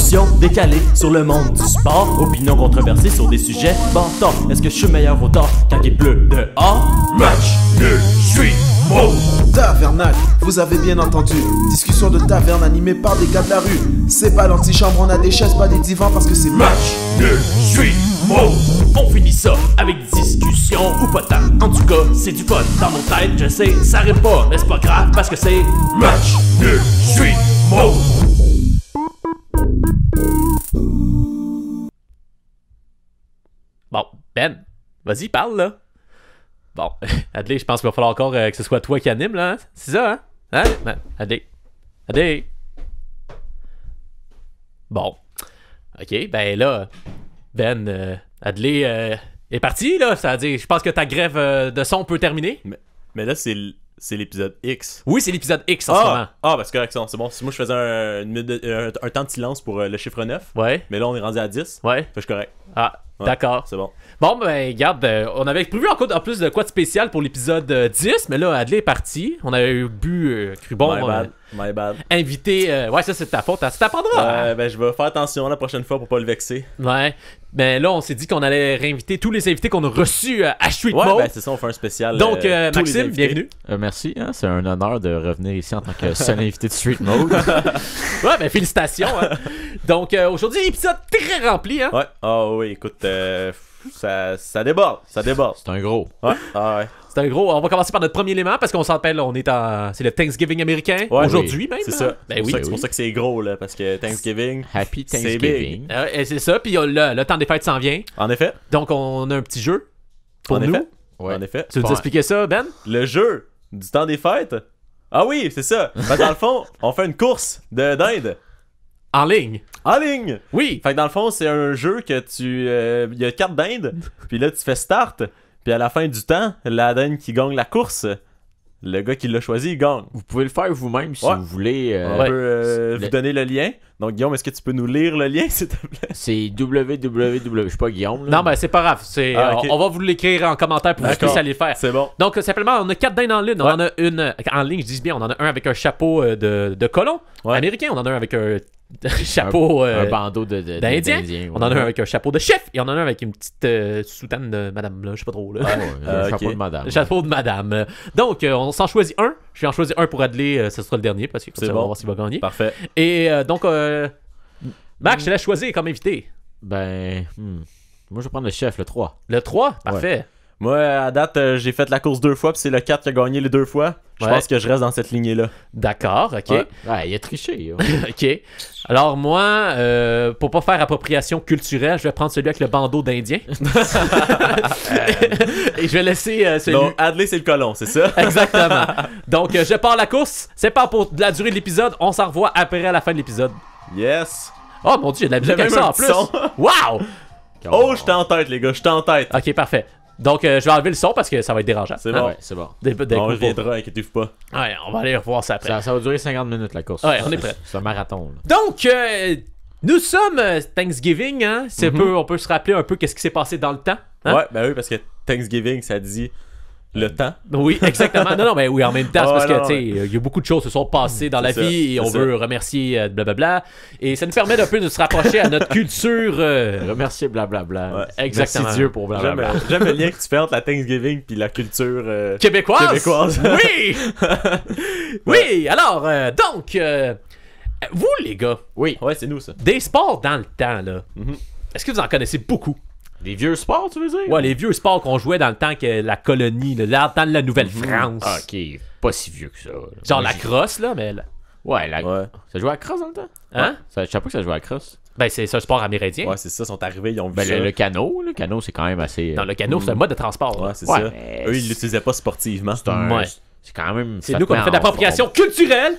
Discussion décalée sur le monde du sport. Opinion controversée sur des sujets bâtons. Est-ce que je suis meilleur au tort quand il pleut dehors? Match nul, street mode. Tavernacle, vous avez bien entendu. Discussion de taverne animée par des gars de la rue. C'est pas l'antichambre, on a des chaises, pas des divans parce que c'est Match nul, street mode. On finit ça avec discussion ou pas tant. En tout cas, c'est du fun dans nos têtes, je sais, ça rime pas, mais c'est pas grave parce que c'est Match nul, street mode. Bon, Ben, vas-y, parle là. Bon, Adley, je pense qu'il va falloir encore que ce soit toi qui anime là, hein? C'est ça, hein? Hein? Ben, Adley. Bon. Ok, ben là, Ben, Adley est parti là, ça veut dire, je pense que ta grève de son peut terminer. Mais là, c'est l'épisode X. Oui, c'est l'épisode X en ce moment. Ah, parce que correction, c'est bon. Si moi je faisais un temps de silence pour le chiffre 9, Ouais, mais là on est rendu à 10, ouais. fait que je suis correct. Ah, Ouais, d'accord. C'est bon. Bon, ben, regarde, on avait prévu en plus de quoi de spécial pour l'épisode 10, mais là, Adley est parti. On avait cru bon My bad. inviter. Ouais, ça, c'est de ta faute. Ça t'apprendra. Ben, je vais faire attention la prochaine fois pour pas le vexer. Ouais. Mais là, on s'est dit qu'on allait réinviter tous les invités qu'on a reçus à Street Ouais, Mode. ben c'est ça, on fait un spécial. Donc, tous les Maxime, invités. bienvenue. Merci, hein, c'est un honneur de revenir ici en tant que seul invité de Street Mode. Ouais, ben, félicitations. Hein. Donc, aujourd'hui, épisode très rempli. Hein. Ouais, oui, écoute, ça déborde. C'est un gros. Ouais, ouais. C'est un gros. On va commencer par notre premier élément parce qu'on s'appelle, c'est le Thanksgiving américain. Ouais, Aujourd'hui, même. C'est hein. ça. Ben oui. C'est pour ça que c'est gros, là, parce que Thanksgiving. Happy C'est Thanksgiving. Et c'est ça. Puis le temps des fêtes s'en vient. En effet. Donc, on a un petit jeu pour En nous. effet. Ouais. En effet. Tu veux nous Ouais. expliquer ça, Ben? Le jeu du temps des fêtes. Ah oui, c'est ça. Dans le fond, on fait une course de dinde En ligne. en ligne. Oui. Fait que dans le fond, c'est un jeu que il y a 4 dindes, puis là tu fais start, puis à la fin du temps, la dinde qui gagne la course, le gars qui l'a choisi, il gagne. Vous pouvez le faire vous-même si Ouais. vous voulez. On Ouais. peut vous Le- donner le lien. Donc Guillaume, est-ce que tu peux nous lire le lien, s'il te plaît? C'est www. Je suis pas Guillaume. Là. Non, ben c'est pas grave. Ok. On va vous l'écrire en commentaire pour que vous D'accord. puissiez aller le faire. C'est bon. Donc, simplement, on a 4 dindes en ligne. On Ouais. en a une en ligne, je dis bien. On en a un avec un chapeau de colon Ouais. américain. On en a un avec un chapeau un bandeau d'Indien. d'Indien. On en a un avec un chapeau de chef. Et on en a un avec une petite soutane de madame, là. Je sais pas trop, là. un ok. chapeau de madame. Le chapeau de madame. Donc, on s'en choisit un. Je vais en choisir un pour Adley. Ce sera le dernier parce que comme C'est ça, on va bon. voir s'il va gagner. Parfait. Et donc, Max, je te laisse choisir comme invité. Ben, moi je vais prendre le chef, le 3. Le 3, parfait. Moi, à date, j'ai fait la course 2 fois, puis c'est le 4 qui a gagné les 2 fois. Je Ouais. pense que je reste dans cette lignée-là. D'accord, ok. Ouais. Ouais, il a triché. Ouais. Ok. Alors moi, pour pas faire appropriation culturelle, je vais prendre celui avec le bandeau d'Indien. Et je vais laisser celui... Donc, Adley, c'est le colon, c'est ça? Exactement. Donc, je pars la course. C'est pas pour la durée de l'épisode. On s'en revoit après à la fin de l'épisode. Yes! Oh mon dieu, il y a de la musique J'ai avec même ça un en petit plus. son. Wow! Oh, j'étais en tête, les gars, j'étais en tête. Ok, parfait. Donc, je vais enlever le son parce que ça va être dérangeant. C'est Hein? bon. Ouais, c'est bon. On reviendra, inquiétez-vous pas. Ouais, on va aller revoir ça après. Ça va durer 50 minutes la course. Ouais, on est prêt. C'est un marathon. Là. Donc, nous sommes Thanksgiving, hein? C'est on peut se rappeler un peu qu'est-ce qui s'est passé dans le temps. Hein? Ouais, ben oui, parce que Thanksgiving, ça dit le temps. Oui, exactement. Non, mais oui, en même temps, c'est Ah, parce que, non, tu sais, il y a beaucoup de choses qui se sont passées dans la C'est ça, vie et on c'est veut remercier blablabla. Et ça nous permet d'un peu de se rapprocher à notre culture. Remercier blablabla. Ouais. Exactement. Merci Dieu pour blablabla. J'aime le lien que tu fais entre la Thanksgiving puis la culture Québécoise. québécoise. Oui! Oui, alors, donc, vous, les gars, Oui. Ouais, c'est nous, ça. des sports dans le temps, là, Mhm. est-ce que vous en connaissez beaucoup? Des vieux sports, tu veux dire? Ouais, les vieux sports qu'on jouait dans le temps que la colonie, là, dans la Nouvelle-France. Ah, ok. Pas si vieux que ça. là. Genre Moi, la crosse, là, mais... Ouais, Ouais. ça jouait à la crosse dans le temps? Hein? Je savais pas que ça jouait à la crosse. Ben, c'est un sport amérindien. Ouais, c'est ça, ils sont arrivés, ils ont vu Ben, ça. le canot, c'est quand même assez. Dans le canot, c'est un mode de transport. Ouais, là. c'est Ouais, ça. mais Eux, ils l'utilisaient pas sportivement. c'est un. Ouais. C'est quand même. C'est nous qu'on a fait d'appropriation culturelle.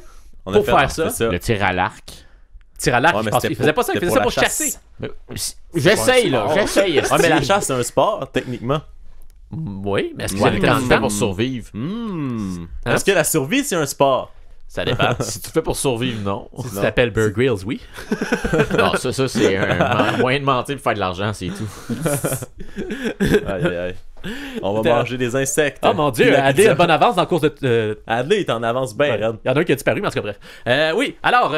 On pour faire ça. c'est Le tir à l'arc. Tir à l'arc, Ouais, je mais pense c'était qu'il faisait pas ça, il c'était faisait ça pour pour la chasser. chasse. J'essaye, là. J'essaye. Ouais, mais la chasse, c'est un sport, techniquement. Oui, mais est-ce que Ouais, ça quand tu le fais temps? pour survivre. Hein? Est-ce que la survie, c'est un sport? Ça dépend. Si tu fais pour survivre, non. Si tu t'appelles Bear Grylls, oui. Non, ça c'est un moyen de mentir pour faire de l'argent, c'est tout. Aïe, aïe, aïe. On va manger des insectes. Oh mon dieu, Puis la Adé pizza. a bonne avance dans le course de... Adley est en avance bien raide. Il y en a un qui a disparu, mais en tout cas, bref. Oui, alors...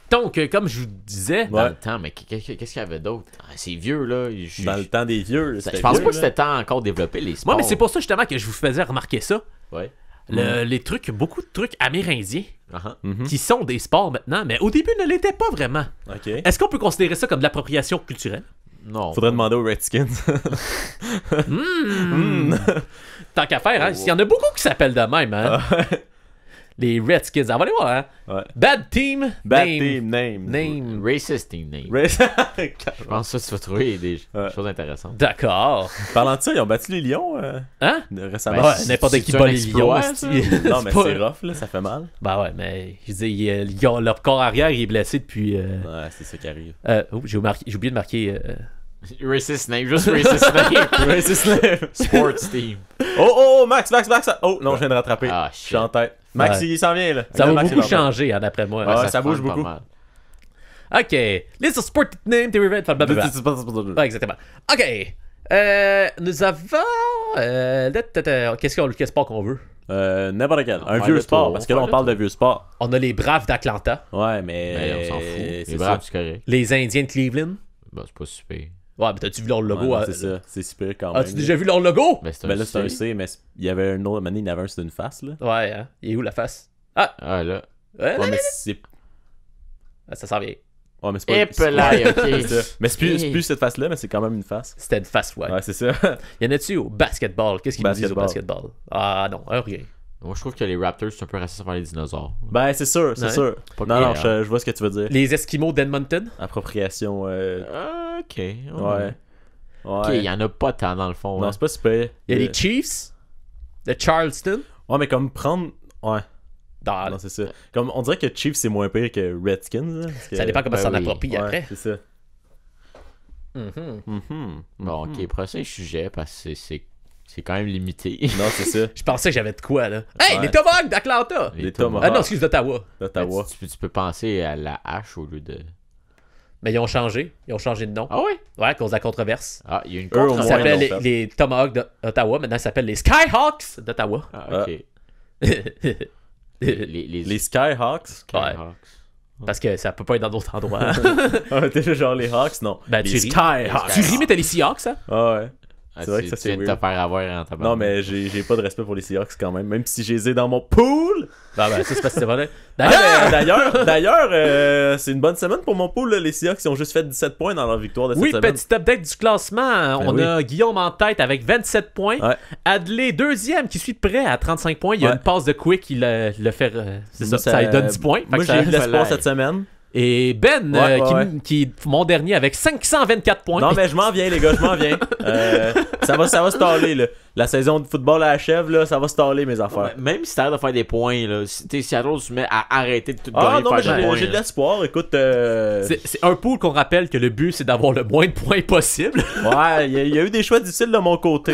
Donc, comme je vous disais, Dans le temps, mais qu'est-ce qu'il y avait d'autre? Ah, c'est vieux, là. Dans le temps des vieux. Je c'était pense vieux, pas que là. c'était tant encore développé, les sports. moi, mais c'est pour ça justement que je vous faisais remarquer ça. Ouais. Les trucs, beaucoup de trucs amérindiens Mhm. qui sont des sports maintenant, mais au début ne l'étaient pas vraiment. Ok. Est-ce qu'on peut considérer ça comme de l'appropriation culturelle? Non. Faudrait demander aux Redskins. Tant qu'à faire, hein? Il y en a beaucoup qui s'appellent de même, hein? Les Redskins, on va aller voir, hein? Ouais. Bad team, Bad name. team name. Name. Racist team name. Je pense que ça, tu vas trouver des Ouais. choses intéressantes. D'accord. Parlant de ça, ils ont battu les Lions Hein? récemment. Ouais, n'importe qui c'est bat un les lions. exploit, hostie. Non, mais pas- c'est rough, là, ça fait mal. Ben ouais, mais je dis, leur corps arrière il est blessé depuis. Ouais, c'est ça qui arrive. J'ai oublié de marquer. Racist name, juste racist name. Racist name. Sports team. Oh, Max. Oh, non, je viens de rattraper. Ah, Je shit. suis en tête. Max, Ouais. il s'en vient, là. Ça Là, va Max, beaucoup il en parle. changer, hein, d'après moi. Ouais, ça bouge prend pas beaucoup. mal. Ok. List of sport name derived from blablabla. Ouais, exactement. Ok. Nous avons. Quel sport qu'on veut? N'importe quel. Un Ouais, vieux le sport, tour, parce que là, on le parle de tour. vieux sport. On a les Braves d'Atlanta, Ouais, mais. Mais on s'en fout. c'est Les braves, ça. c'est correct. les Indiens de Cleveland. Bah, c'est pas super. Ouais, mais t'as-tu vu leur logo? Ouais, non, c'est ça. C'est super quand même. As-tu déjà vu leur logo? Mais c'est Ben là, c'est un C, mais il y avait un autre. Maintenant, il y en avait un, c'était une face, là. Ouais, hein. Il est où la face? Ah, là. Ouais, Ouais, mais c'est. ça s'en vient. Ouais, mais c'est pas. Hip c'est- là, c'est ok. ça. Mais c'est plus cette face-là, mais c'est quand même une face. C'était une face, ouais. Ouais, c'est ça. Y en a-tu au basketball? Qu'est-ce qu'ils nous disent au basketball? Ah non, rien. Moi, je trouve que les Raptors, c'est un peu raciste envers les dinosaures. Ben, c'est sûr, c'est Ouais. sûr. Pas Non, non, pire, je vois ce que tu veux dire. Les Esquimaux d'Edmonton? Appropriation. Ok. Ouais. Ok, Ouais. il y en a pas tant dans le fond. Non, hein. c'est pas super. Il y a les Chiefs de Charleston. Ouais, mais comme prendre. Ouais. Dans- Non, c'est ça. Comme on dirait que Chiefs c'est moins pire que Redskins. Là, parce que- Ça dépend comment Ben ça s'en oui. approprie Ouais, après. c'est ça. Mhm. Mhm. Bon, ok, prochain sujet, parce que c'est quand même limité. Non, c'est ça. Je pensais que j'avais de quoi, là. Hey, Ouais. les Tomahawks d'Atlanta! Les Tomahawks. Ah non, excuse, d'Ottawa. D'Ottawa. Tu peux penser à la hache au lieu de. Mais ils ont changé. Ils ont changé de nom. Ah ouais? Ouais, à cause de la controverse. Ah, il y a une Eux, au Ils moins, controverse. s'appelaient ils l'ont les Tomahawks d'Ottawa. Maintenant, ils s'appellent les Skyhawks d'Ottawa. Ah, ok. Les Les Skyhawks. Skyhawks. Parce que ça peut pas être dans d'autres endroits. Ah, t'es genre les Hawks, non. Ben, les tu ris. Skyhawks. Tu ris, mais t'as les Seahawks, hein? Ah ouais. Ah, C'est vrai que ça, tu c'est viens de te weird. faire avoir en tabac. Non, mais j'ai pas de respect pour les Seahawks quand même. Même si je les ai dans mon pool. Ben, ça, c'est parce que c'est vrai. Ah, D'ailleurs, mais d'ailleurs, c'est une bonne semaine pour mon pool. Là. Les Seahawks ils ont juste fait 17 points dans leur victoire de cette oui, semaine. petit update du classement. On oui. a Guillaume en tête avec 27 points. Ouais. Adley, deuxième, qui suit de près à 35 points. Il y a Ouais. une passe de Quick, il le fait. C'est ça, ça lui donne 10 points. Fait Moi, que ça- j'ai eu de l'espoir fallait. cette semaine. Et Ben, Ouais, qui est mon dernier avec 524 points. Non, mais je m'en viens, les gars, je m'en viens. Ça va se taller, là. La saison de football achève, là, ça va se taller, mes affaires. Même si t'arrêtes de faire des points, là, si Seattle se met à arrêter de tout Ah gagner, non, mais faire des points, j'ai de là. l'espoir. Écoute, C'est un pool qu'on rappelle que le but, c'est d'avoir le moins de points possible. ouais, il y a eu des choix difficiles de mon côté.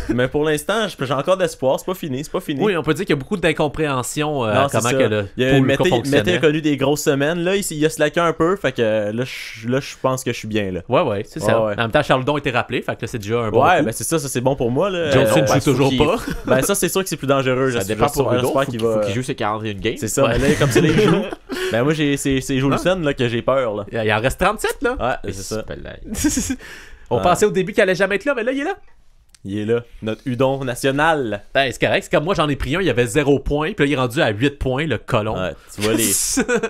Mais pour l'instant, j'ai encore d'espoir. C'est pas fini. Oui, on peut dire qu'il y a beaucoup d'incompréhension Non, c'est comment ça. que le Il y a, pool Mété fonctionnait. a connu des grosses semaines. Là, il a slacké un peu. Fait que là, je pense que je suis bien. Là. Ouais, c'est ça. Ouais. En même temps, Charledon a été rappelé, fait que là, c'est déjà un bon Ouais, coup. ben c'est ça c'est bon pour moi. Là. Johnson Non, joue parce toujours qu'il- pas. Ben ça, c'est sûr que c'est plus dangereux. Ça dépend pour j'espère Hugo, qu'il faut va. qu'il joue ses 41 games. C'est ça. Ouais. Mais là, comme c'est les joue. Ben moi, c'est Joulson là que j'ai peur. Là. Il en reste 37, là. Ouais, c'est ça. On Ah. pensait au début qu'il allait jamais être là, mais là, il est là. Il est là. Notre udon national. Ben, c'est correct. C'est comme moi, j'en ai pris un, il y avait 0 points, puis là, il est rendu à 8 points, le colon. Ouais, tu vois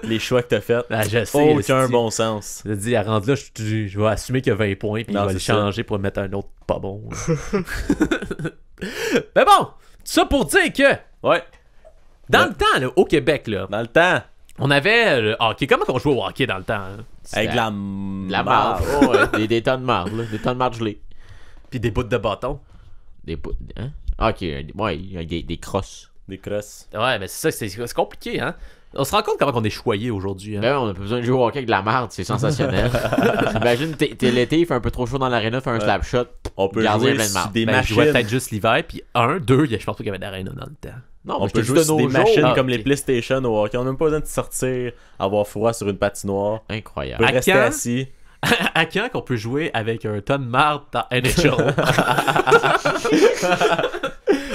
les choix que t'as fait. Ah, je sais. Aucun esti. bon sens. Je dis, à rendre là, je vais assumer qu'il y a 20 points, puis Non, il va le c'est ça. changer pour mettre un autre pas bon. Mais bon, tout ça pour dire que, Ouais. dans Ouais. le temps, là, au Québec, là, Dans le temps. on avait le hockey. Comment qu'on jouait au hockey dans le temps? Hein? Avec la La marde. Oh, ouais, des tonnes de marde, là. Des tonnes de marde gelée. Puis des bouts de bâton. Des bouts. Hein? Ah, ok, ouais, il y a des crosses. Des crosses. Ouais, mais c'est ça, c'est compliqué, hein? On se rend compte comment on est choyé aujourd'hui, hein? Ben, on a pas besoin de jouer au hockey avec de la marde, c'est sensationnel. Imagine, t'es l'été, il fait un peu trop chaud dans l'aréna, fait un slap shot. On peut Gardien jouer plein de sur marde. des Ben, je jouais machines. peut-être juste l'hiver, puis je pense pas qu'il y avait d'arena dans le temps. Non, On mais peut je te jouer dis sur de des nos jours. machines Ah, comme ok. les PlayStation au hockey. On n'a même pas besoin de sortir, avoir froid sur une patinoire. On Incroyable. peut À rester quand? assis. À quand qu'on peut jouer avec un ton de marde dans NHL?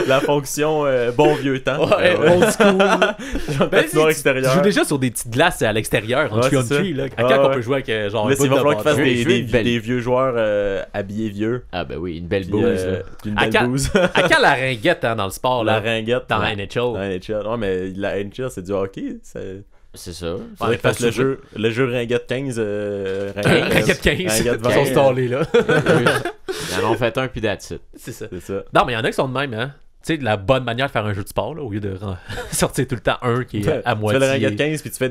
La fonction bon vieux temps. Ouais, old school. Patinoire Tu extérieure. joues déjà sur des petites glaces à l'extérieur, en Ouais, c'est country, ça. là. À Ouais, quand ouais. on peut jouer avec genre Là, un bout il va de falloir qu'il fasse bâton? Je veux une belle- des vieux joueurs habillés vieux. Ah, ben oui, une belle Puis, bouse. une À belle quand- bouse. À quand la ringuette dans le sport, La là? ringuette. Dans Ouais. NHL. Dans NHL. Ouais, mais la NHL, c'est du hockey. C'est ça. Faudrait qu'il fasse le jeu ringuette 15. Ringuette 15. Ringuette Ils sont 20. stallés, là. Ils en ont fait un, puis that's it. C'est ça. C'est ça. Non, mais il y en a qui sont de même, hein. Tu sais, de la bonne manière de faire un jeu de sport, là, au lieu de sortir tout le temps un qui est à Tu moitié. fais le ringuette 15 puis tu fais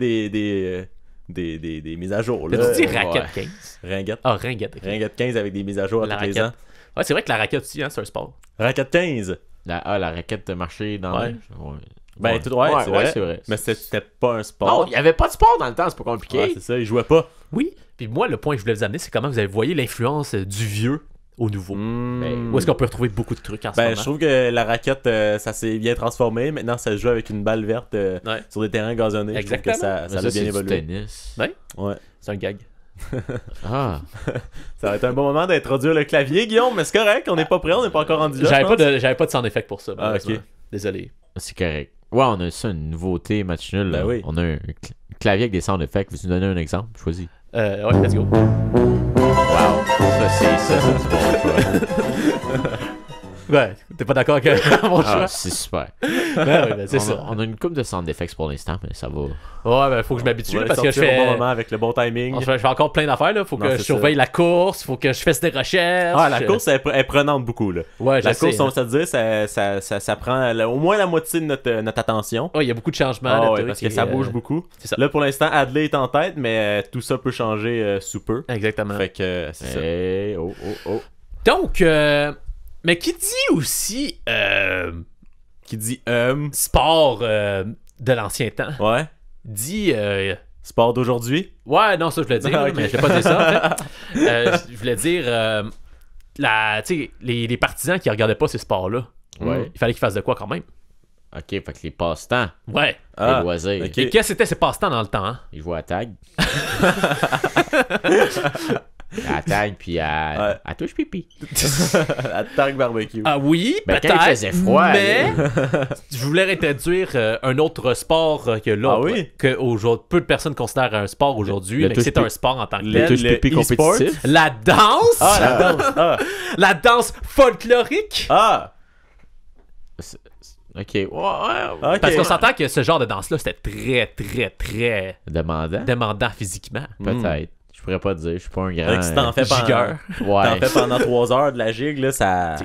des mises à jour. Là. T'as-tu dit raquette Ouais. 15? Ringuette. Ah, ringuette. ok. Ringuette 15 avec des mises à jour à La tous les raquette. ans. Ouais, c'est vrai que la raquette aussi, hein, c'est un sport. Raquette 15. La raquette de marché dans Ouais. le... Ouais. Ben, tout, ouais, c'est vrai. c'est Mais c'était pas un sport. Non, il n'y avait pas de sport dans le temps, c'est pas compliqué. Ouais, c'est ça, ils jouaient pas. Oui. Puis moi, le point que je voulais vous amener, c'est comment vous avez voyé l'influence du vieux au nouveau. Hmm. Où est-ce qu'on peut retrouver beaucoup de trucs en ce Ben, moment? je trouve que la raquette, ça s'est bien transformé. Maintenant, ça se joue avec une balle verte Ouais. sur des terrains gazonnés. Exactement. Je trouve que ça a c'est bien du évolué. tennis. Ouais. C'est un gag. Ah, Ça va être un bon moment d'introduire le clavier, Guillaume, mais c'est correct, on n'est pas prêt, on n'est pas encore rendu là. J'avais pas de sound effect pour ça. Ah, malheureusement. ok. Désolé. c'est correct. Ouais, on a ça, une nouveauté match nul. Ben là. oui. On a un clavier avec des sound effects. Veux-tu nous donner un exemple? Choisis. Ouais, let's go. Wow. Ça, c'est du bon choix. Ouais, t'es pas d'accord avec mon choix? Ah, c'est super. Ben, c'est on, ça. on a une coupe de sound effects pour l'instant, mais ça va. Ouais, ben, faut que je m'habitue, là, parce que je au bon fais... moment avec le bon timing. Je fais encore plein d'affaires, là. Faut Non, que c'est je ça. surveille la course, faut que je fasse des recherches. Ah, la course, elle est prenante beaucoup, là. Ouais, La je sais, course, on hein. va se dire, ça prend au moins la moitié de notre attention. Ouais, il y a beaucoup de changements. Ah de ouais, trucs parce que et, ça bouge beaucoup. c'est ça. Là, pour l'instant, Adley est en tête, mais tout ça peut changer sous peu. Exactement. Fait que c'est ça. Hey, oh, oh, oh. Donc, mais qui dit aussi Qui dit sport de l'ancien temps, ouais, dit... sport d'aujourd'hui. Ouais, non, ça je voulais dire, Ah, ok. mais je vais pas dire ça en fait. Je voulais dire, tu sais, les partisans qui regardaient pas ces sports-là, Ouais. il fallait qu'ils fassent de quoi quand même. Ok, fait que les passe-temps, Ouais. Ah, les loisirs, ok. Et qu'est-ce que c'était ces passe-temps dans le temps, hein? ils jouent à tag. À tag, puis à touche pipi. À Targ Barbecue. Ah oui, Ben, quand peut-être, il faisait froid, mais je voulais réintroduire un autre sport que là, Ah oui? que aujourd'hui, peu de personnes considèrent un sport aujourd'hui, Le mais que c'est touche-pipi. un sport en tant que Le tel. touche pipi e-sport? compétitif. La danse, Ah, la danse. Ah, la danse folklorique. ah. Ok, ouais, Ok. Parce qu'on s'entend que ce genre de danse-là, c'était très, très, très demandant. demandant physiquement. Peut-être. Je pourrais pas te dire, je suis pas un Fait grand. que si t'en fais Gigueur. T'en Ouais. fais pendant 3 heures de la gigue, là, ça te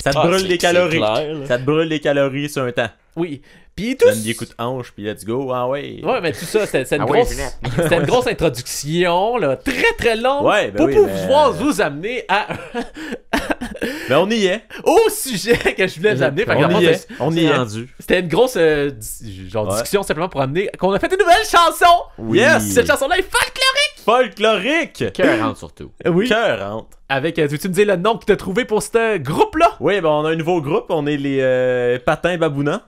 Ah, brûle c'est- des calories. c'est clair, là. Ça te brûle des calories sur un temps. Oui. Puis Tu tout. donnes des coups de hanche, puis let's go. Ah ouais. Ouais, mais tout ça, c'était une, Ah ouais, grosse... Jeanette. c'était une grosse introduction, là, très très longue, Ouais, ben pour oui, pouvoir mais- vous amener à... Mais on y est. au sujet que je voulais vous amener. Fait que dans le On fond, y est. On y est. rendu. c'était une grosse genre Ouais. discussion simplement pour amener qu'on a fait une nouvelle chanson. Yes! Cette chanson-là est folklorique. Folklorique! Cœur surtout. Oui. Cœur rentre. Avec, veux-tu me dire le nom que t'as trouvé pour ce groupe-là? Oui, ben on a un nouveau groupe. On est les Patins Babounants.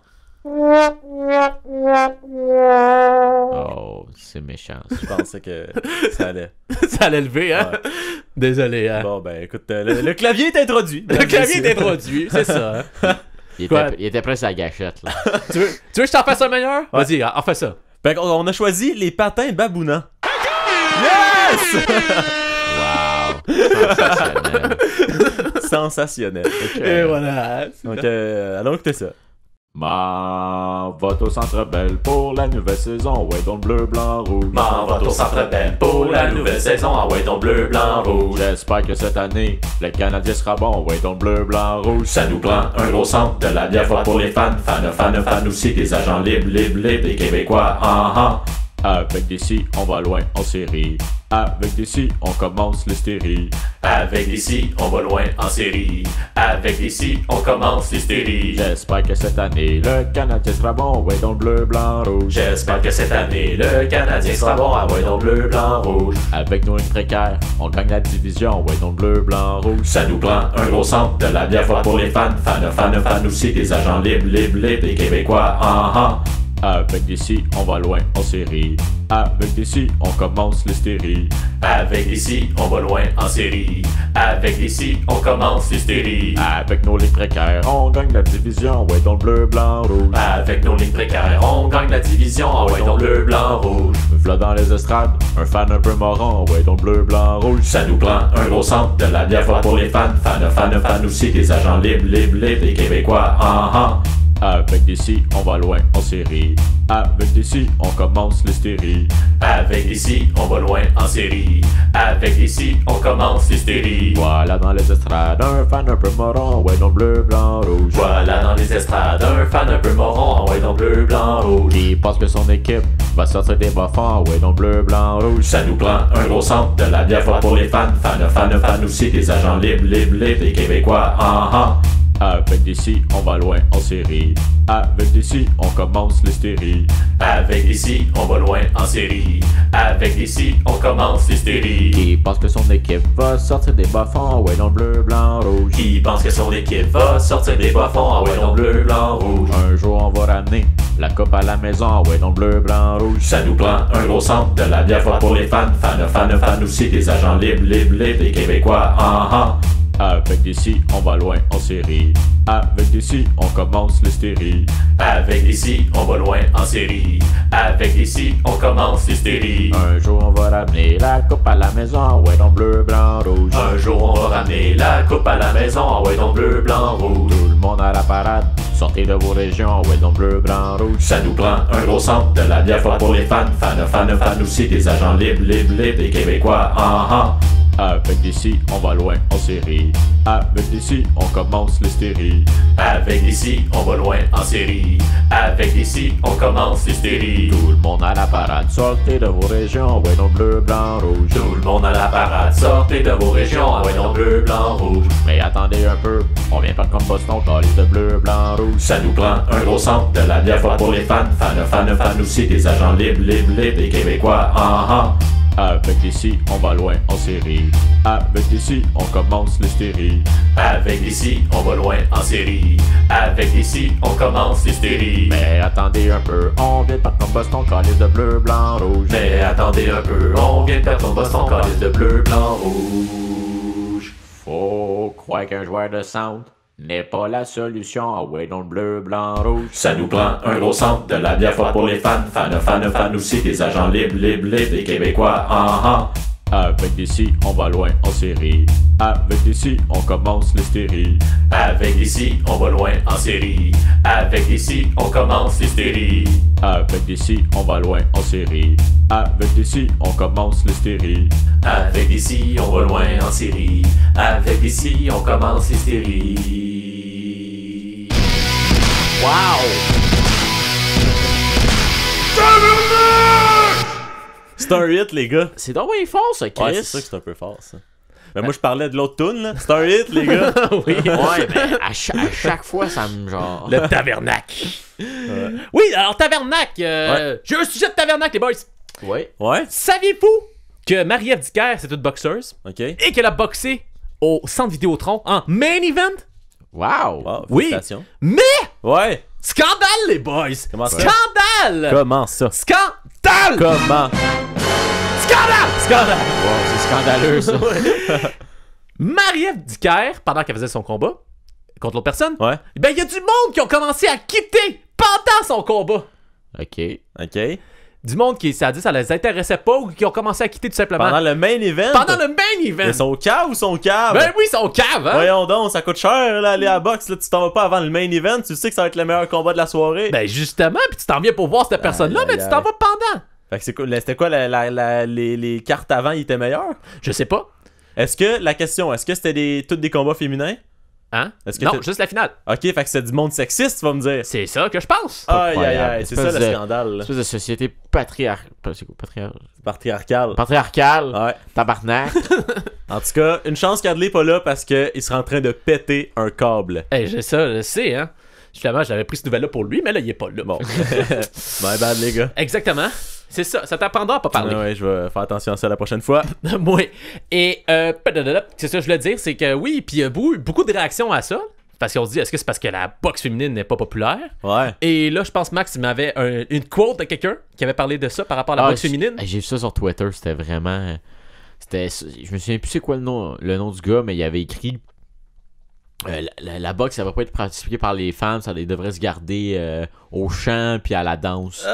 Oh, c'est méchant. Je pensais que ça allait. Ça allait lever, hein? Ouais. Désolé, hein? Bon, ben écoute, le clavier est introduit. Le clavier est introduit, c'est ça. Hein? Il était presque à la gâchette, là. tu veux que je t'en fasse un meilleur? Vas-y, en fais ça. Fait qu'on a choisi les Patins Babounants. Wow. Sensationnel. Sensationnel. Et voilà. Donc, allons écouter ça. Ma vote au Centre Bell pour la nouvelle saison. Ouais, donc bleu, blanc, rouge. M'en vote au Centre Bell pour la nouvelle saison. Ah ouais, donc bleu, blanc, rouge. J'espère que cette année, le Canadien sera bon. Ouais, donc bleu, blanc, rouge. Ça nous prend un gros centre, de la bière forte pour les fans. Fans aussi, des agents libres, des Québécois. Avec des si, on va loin en série. Avec des si, on commence l'hystérie. Avec des si, on va loin en série. Avec des si, on commence l'hystérie. J'espère que cette année, le Canadien sera bon. Ouais, donc bleu, blanc, rouge. J'espère que cette année, le Canadien sera bon. Ah ouais, donc bleu, blanc, rouge. Avec nos lignes précaires, on gagne la division. Ouais, donc bleu, blanc, rouge. Ça nous prend un gros centre, de la bière forte pour les fans. Fans aussi, des agents libres, des Québécois. Avec DC, on va loin en série. Avec DC, on commence l'hystérie. Avec DC, on va loin en série. Avec DC, on commence l'hystérie. Avec nos ligues précaires, on gagne la division. Ouais, dans le bleu, blanc, rouge. Avec nos lignes précaires, on gagne la division. Ah ouais, dans bleu, blanc, rouge. V'là dans les estrades, un fan un peu moron. Ouais, dans le bleu, blanc, rouge. Ça nous prend un gros centre, de la bière forte pour les fans. Fans aussi, des agents libres, des Québécois, Avec DC, on va loin en série. Avec DC, on commence l'hystérie. Avec DC, on va loin en série. Avec DC, on commence l'hystérie. Voilà dans les estrades, un fan un peu moron. Ouais, dans le bleu, blanc, rouge. Voilà dans les estrades, un fan un peu moron. Ouais, dans bleu, blanc, rouge. Il pense que son équipe va sortir des bas-fonds. Ouais, dans le bleu, blanc, rouge. Ça nous prend un gros centre, de la bière forte pour les fans. Fans aussi, des agents libres, des Québécois, Avec DC, on va loin en série. Avec DC, on commence l'hystérie. Avec DC, on va loin en série. Avec DC, on commence l'hystérie. Il pense que son équipe va sortir des bas-fonds. Ouais, dans le bleu, blanc, rouge. Qui pense que son équipe va sortir des bas-fonds. Ouais, dans bleu, blanc, rouge. Un jour, on va ramener la coupe à la maison. Ouais, dans le bleu, blanc, rouge. Ça nous prend un gros centre, de la bière forte pour les fans. Fans aussi, des agents libres, des Québécois, Avec DC, on va loin en série. Avec DC, on commence l'hystérie. Avec DC, on va loin en série. Avec DC, on commence l'hystérie. Un jour, on va ramener la coupe à la maison. Ouais, dans bleu, blanc, rouge. Un jour, on va ramener la coupe à la maison. Ouais, dans bleu, blanc, rouge. Tout le monde à la parade. Sortez de vos régions. Ouais, dans bleu, blanc, rouge. Ça nous prend un gros centre, de la bière forte pour les fans. Fans aussi, des agents libres, des Québécois, Avec DC, on va loin en série. Avec DC, on commence l'hystérie. Avec DC, on va loin en série. Avec DC, on commence l'hystérie. Tout le monde à la parade, sortez de vos régions. Ouais, dans bleu, blanc, rouge. Tout le monde à la parade, sortez de vos régions. Ouais, dans bleu, blanc, rouge. Mais attendez un peu, on vient pas comme Boston, calice de bleu, blanc, rouge. Ça nous prend un gros centre, de la bière forte pour les fans. Fans aussi, des agents libres, des Québécois, Avec DC, on va loin en série. Avec DC, on commence l'hystérie. Avec DC, on va loin en série. Avec DC, on commence l'hystérie. Mais attendez un peu, on vient pas comme Boston, calice de bleu, blanc, rouge. Mais attendez un peu, on vient de perdre ton Boston, calice de bleu, blanc, rouge. Faut croire qu'un joueur de centre n'est pas la solution. Ah ouais, dans le bleu, blanc, rouge. Ça nous prend un gros centre, de la bière forte pour les fans. Fans aussi, des agents libres, des Québécois, Avec DC, on va loin en série. Avec DC, on commence l'hystérie. Avec DC, on va loin en série. Avec DC, on commence l'hystérie. Avec DC, on va loin en série. Avec DC, on commence l'hystérie. Avec DC, on va loin en série. Avec DC, on commence l'hystérie. Wow! C'est un hit, les gars. C'est donc bien fort, ça, Chris. Ouais, c'est sûr que c'est un peu fort, ça. Mais moi, je parlais de l'autre tune, là. C'est un hit, les gars. Oui. Ouais, mais à chaque fois, ça me genre. Le tabernacle. Oui, alors tabernacle. J'ai un sujet de tabernacle, les boys. Ouais. Ouais? Saviez-vous que Marie-Ève Dicker, c'est une boxeuse OK. et qu'elle a boxé au centre Vidéotron en main event? Wow. Wow, Oui. félicitations. Mais Ouais. scandale, les boys. Comment ça? Scandale. Comment ça? Scandale. Comment? Scandale. Scandale. Wow, c'est scandaleux, ça. Marie-Ève Dicker, pendant qu'elle faisait son combat contre l'autre personne, Ouais. ben il y a du monde qui ont commencé à quitter pendant son combat. OK. OK. Du monde qui, ça a dit, ça les intéressait pas ou qui ont commencé à quitter tout simplement. Pendant le main event? Pendant le main event. Mais son cave ou son cave? Ben oui, son cave, hein? Voyons donc, ça coûte cher, là, aller à la boxe. Là, tu t'en vas pas avant le main event. Tu sais que ça va être le meilleur combat de la soirée. Ben justement, puis tu t'en viens pour voir cette personne-là, Aïe, mais aïe, tu t'en aïe. vas pendant. Fait que c'était quoi les cartes avant, ils étaient meilleurs? Je sais pas. Est-ce que c'était toutes des combats féminins? Hein? Est-ce que Non, t'as- juste la finale. Ok, fait que c'est du monde sexiste, tu vas me dire. C'est ça que je pense. Aïe, aïe, Incroyable. aïe, c'est ça Espèce le de- scandale, là. Espèce de société Patriarcal. patriarcale. Ouais. Tabarnak. En tout cas, une chance qu'Adley est pas là parce qu'il serait en train de péter un câble. Hey, j'ai ça, je sais, hein. Justement, j'avais pris cette nouvelle-là pour lui, mais là, il est pas là. Bon. My bad, les gars. Exactement. C'est ça, ça t'apprendra à pas parler. Ouais, je vais faire attention à ça la prochaine fois. Oui. Et, c'est ça que je voulais dire, c'est que oui, puis il y a beaucoup de réactions à ça. Parce qu'on se dit, est-ce que c'est parce que la boxe féminine n'est pas populaire? Ouais. Et là, je pense, Max, il m'avait une quote de quelqu'un qui avait parlé de ça par rapport à la boxe féminine. J'ai vu ça sur Twitter, c'était vraiment... Je me souviens plus c'est quoi le nom du gars, mais il avait écrit... la boxe, ça va pas être pratiquée par les femmes, ça devrait se garder au chant puis à la danse.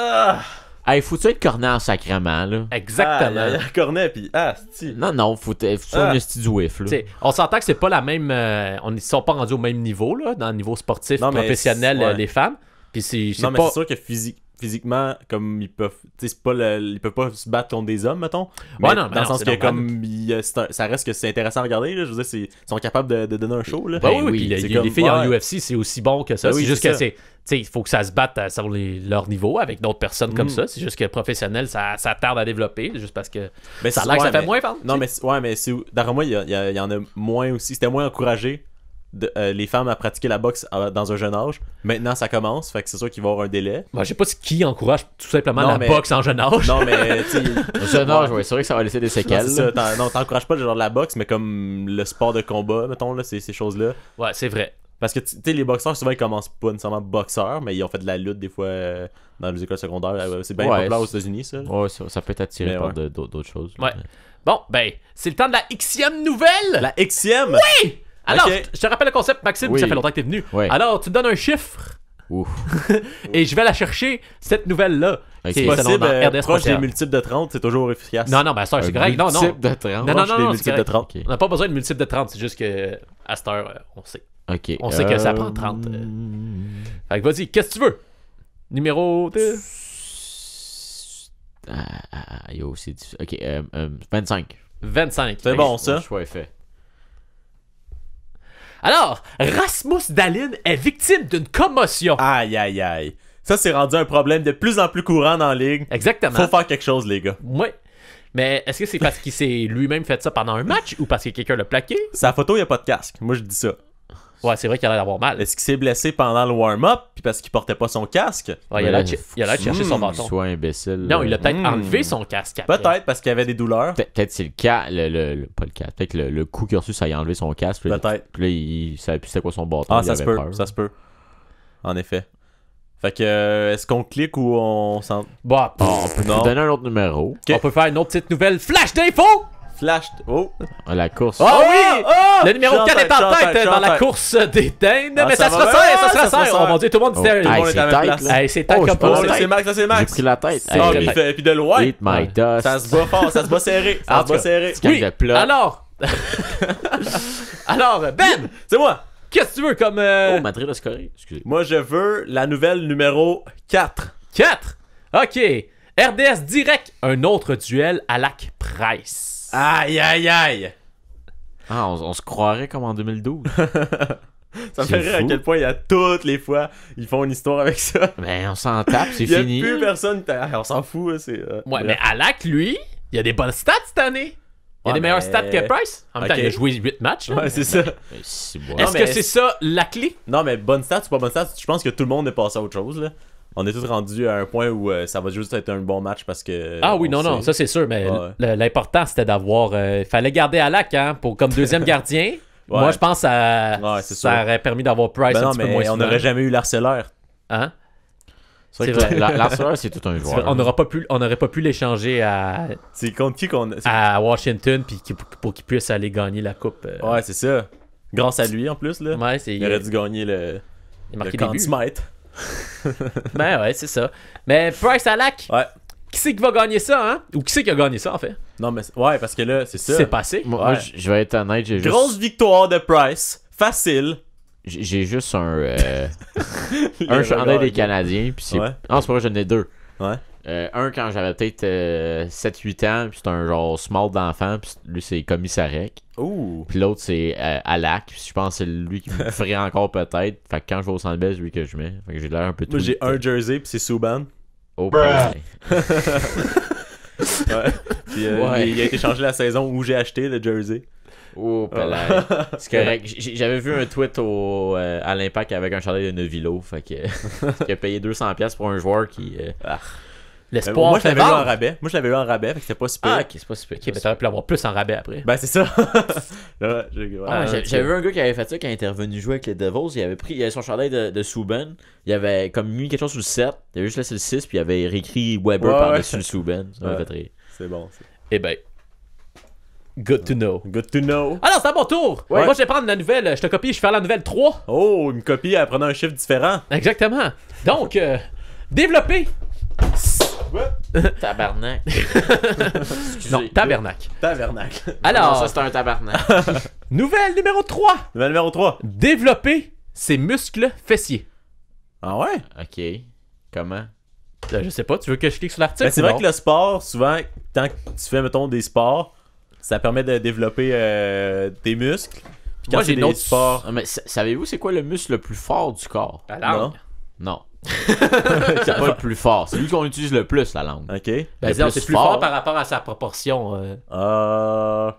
Hey, faut-tu être cornet en sacrement, là? Exactement. Il y a cornet, puis si. Non, faut un esti du whiff, là. T'sais, on s'entend que c'est pas la même... on ne sont pas rendus au même niveau, là, dans le niveau sportif, professionnel, les femmes. Puis c'est non, mais c'est sûr que physiquement, comme ils peuvent... Tu sais, ils peuvent pas se battre contre des hommes, mettons. Mais dans le sens que comme ça reste que c'est intéressant à regarder, là, je veux dire, ils sont capables de donner un show, là. Oui, les filles en UFC, c'est aussi bon que ça. C'est juste que c'est... Il faut que ça se batte sur leur niveau avec d'autres personnes comme ça. C'est juste que professionnel, ça tarde à développer, juste parce que ça a l'air que ça fait moins vendre. Non, mais d'après moi, il y en a moins aussi. C'était moins encouragé les femmes à pratiquer la boxe dans un jeune âge. Maintenant, ça commence, fait que c'est sûr qu'il va y avoir un délai. Je sais pas qui encourage tout simplement la boxe en jeune âge. Non, mais jeune âge, c'est vrai que ça va laisser des séquelles. Non, t'encourages pas le genre de la boxe, mais comme le sport de combat, mettons, là, ces choses-là. Ouais, c'est vrai. Parce que, tu sais, les boxeurs, souvent, ils commencent pas nécessairement boxeurs, mais ils ont fait de la lutte, des fois, dans les écoles secondaires. C'est bien populaire aux États-Unis, ça. Ouais, ça peut être attiré par d'autres choses. Ouais. Bon, ben, c'est le temps de la Xème nouvelle! La Xème? Oui! Alors, je te rappelle le concept, Maxime, ça fait longtemps que t'es venu. Oui. Alors, tu me donnes un chiffre. Ouf. Et je vais la chercher, cette nouvelle-là. C'est possible, proche des multiples de 30, c'est toujours efficace. Non, ben, à cette heure, c'est correct. Non. Multiple de 30. Non, multiples de 30. On n'a pas besoin de multiples de 30, c'est juste que à cette heure, on sait. Ok. On sait que ça prend 30. Fait que vas-y, qu'est-ce que tu veux? Numéro 2. Yo, c'est difficile. Ok, 25. 25. C'est bon, ça. Le choix est fait. Alors, Rasmus Dahlin est victime d'une commotion. Aïe, aïe, aïe. Ça, c'est rendu un problème de plus en plus courant dans la ligue. Exactement. Faut faire quelque chose, les gars. Oui. Mais est-ce que c'est parce qu'il s'est lui-même fait ça pendant un match ou parce que quelqu'un l'a plaqué? Sa photo, il n'y a pas de casque. Moi, je dis ça. Ouais, c'est vrai qu'il a l'air d'avoir mal. Est-ce qu'il s'est blessé pendant le warm-up puis parce qu'il portait pas son casque? Ouais, il a l'air de chercher son bâton. Soit imbécile. Non, il a peut-être enlevé son casque après. Peut-être parce qu'il y avait des douleurs. Peut-être c'est pas le casque. Peut-être le coup qu'il a reçu, ça a enlevé son casque. Peut-être. Puis là, il savait plus c'était quoi son bâton. Ah, ça se peut. En effet. Fait que, est-ce qu'on clique ou on s'en... Bah, on peut nous donner un autre numéro. On peut faire une autre petite nouvelle flash d'info! Flash. Oh! La course. Oh oui! Le numéro 4 est en tête dans la course des dindes. Mais ça se resserre, Oh mon dieu, tout le monde disait. Tout le monde est à la place. C'est tête comme pas. C'est Max, c'est Max. J'ai pris la tête. Puis de loin. Eat my dust. Ça se bat fort, ça se bat serré. Ça se bat serré. Oui, alors, Ben! C'est moi! Qu'est-ce que tu veux comme... Oh, Madrid a scoré. Excusez. Moi, je veux la nouvelle numéro 4. 4? Ok. RDS direct, un autre duel à Lac Price. Aïe, aïe, aïe. Ah, on se croirait comme en 2012. Ça me fait rire à quel point il y a toutes les fois ils font une histoire avec ça. Mais on s'en tape, c'est fini. Il y a plus personne. On s'en fout. Ouais, mais Alak, lui, il a des bonnes stats cette année. Il y a des meilleurs stats que Price. En même temps, il a joué 8 matchs. Là. Ouais, c'est ça. Est-ce que c'est ça la clé? Non, mais bonnes stats ou pas bonnes stats, je pense que tout le monde est passé à autre chose. Là. On est tous rendus à un point où ça va juste être un bon match parce que... Ah oui, non, ça c'est sûr. Mais l'important, c'était d'avoir... Il fallait garder Alak pour comme deuxième gardien. Ouais. Moi, je pense que ça aurait permis d'avoir Price un petit peu moins souvent. On n'aurait jamais eu l'harceleur. Hein? C'est vrai. L'harceleur, c'est tout un joueur. On n'aurait pas pu l'échanger à... C'est contre qui qu'on... À Washington pour qu'il puisse aller gagner la coupe. Ouais, c'est ça. Grâce à lui, en plus. Là. Ouais, il aurait dû gagner le Contimate. Ben ouais, c'est ça. Mais Price Alak, qui c'est qui va gagner ça, hein? Ou qui c'est qui a gagné ça, en fait? Non, mais ouais, parce que là, c'est ça. C'est passé. Moi, je vais être honnête, j'ai juste... Grosse victoire de Price. Facile. J'ai juste un chandail des Canadiens, puis c'est... Ouais. Non, c'est pas vrai, j'en ai deux. Ouais. Un quand j'avais peut-être 7-8 ans, puis c'est un genre small d'enfant, puis lui c'est Commissarek. Ouh. Puis l'autre c'est Alak, puis je pense que c'est lui qui me ferait encore peut-être. Fait que quand je vais au Centre Bell, c'est lui que je mets. Fait que j'ai l'air un peu tout. Moi j'ai un jersey, puis c'est Subban. Oh, ouais. Puis il a été changé la saison où j'ai acheté le jersey. Oh, palais. C'est correct. J'avais vu un tweet à l'Impact avec un chandail de Novilo. Fait que qui a payé 200$ pour un joueur qui L'espoir moi, je fait l'avais eu en vendre. rabais. Moi, je l'avais eu en rabais, fait que c'était pas super. Ah, ok, c'est pas super. Ok, mais t'aurais pu l'avoir plus en rabais après. Ben, c'est ça. Là, J'avais vu un gars qui avait fait ça quand il était revenu jouer avec les Devils. Il avait son chandail de Subban. Il avait comme mis quelque chose sur le 7. Il avait juste laissé le 6, puis il avait réécrit Weber par-dessus le Subban. Ça m'a fait rire. C'est bon. Eh ben. Good to know. Good to know. Alors, c'est à mon tour. Ouais. Moi, je vais prendre la nouvelle. Je te copie, je vais faire la nouvelle 3. Oh, une copie en prenant un chiffre différent. Exactement. Donc, développer. Tabarnak. Non, tabernacle. Tabernacle. Alors, ça, c'est un tabarnak. nouvelle numéro 3. Nouvelle numéro 3. Développer ses muscles fessiers. Ah ouais? Ok. Comment? Je sais pas, tu veux que je clique sur l'article? Ben, c'est vrai que le sport, souvent, tant que tu fais, mettons, des sports, ça permet de développer tes muscles. Puis quand Moi, c'est j'ai des une autre sports... Ah, mais savez-vous c'est quoi le muscle le plus fort du corps? La langue. Non. C'est pas le plus fort. C'est lui qu'on utilise le plus, la langue. OK. Ben, Le disons, plus c'est plus fort. fort par rapport à sa proportion, Euh...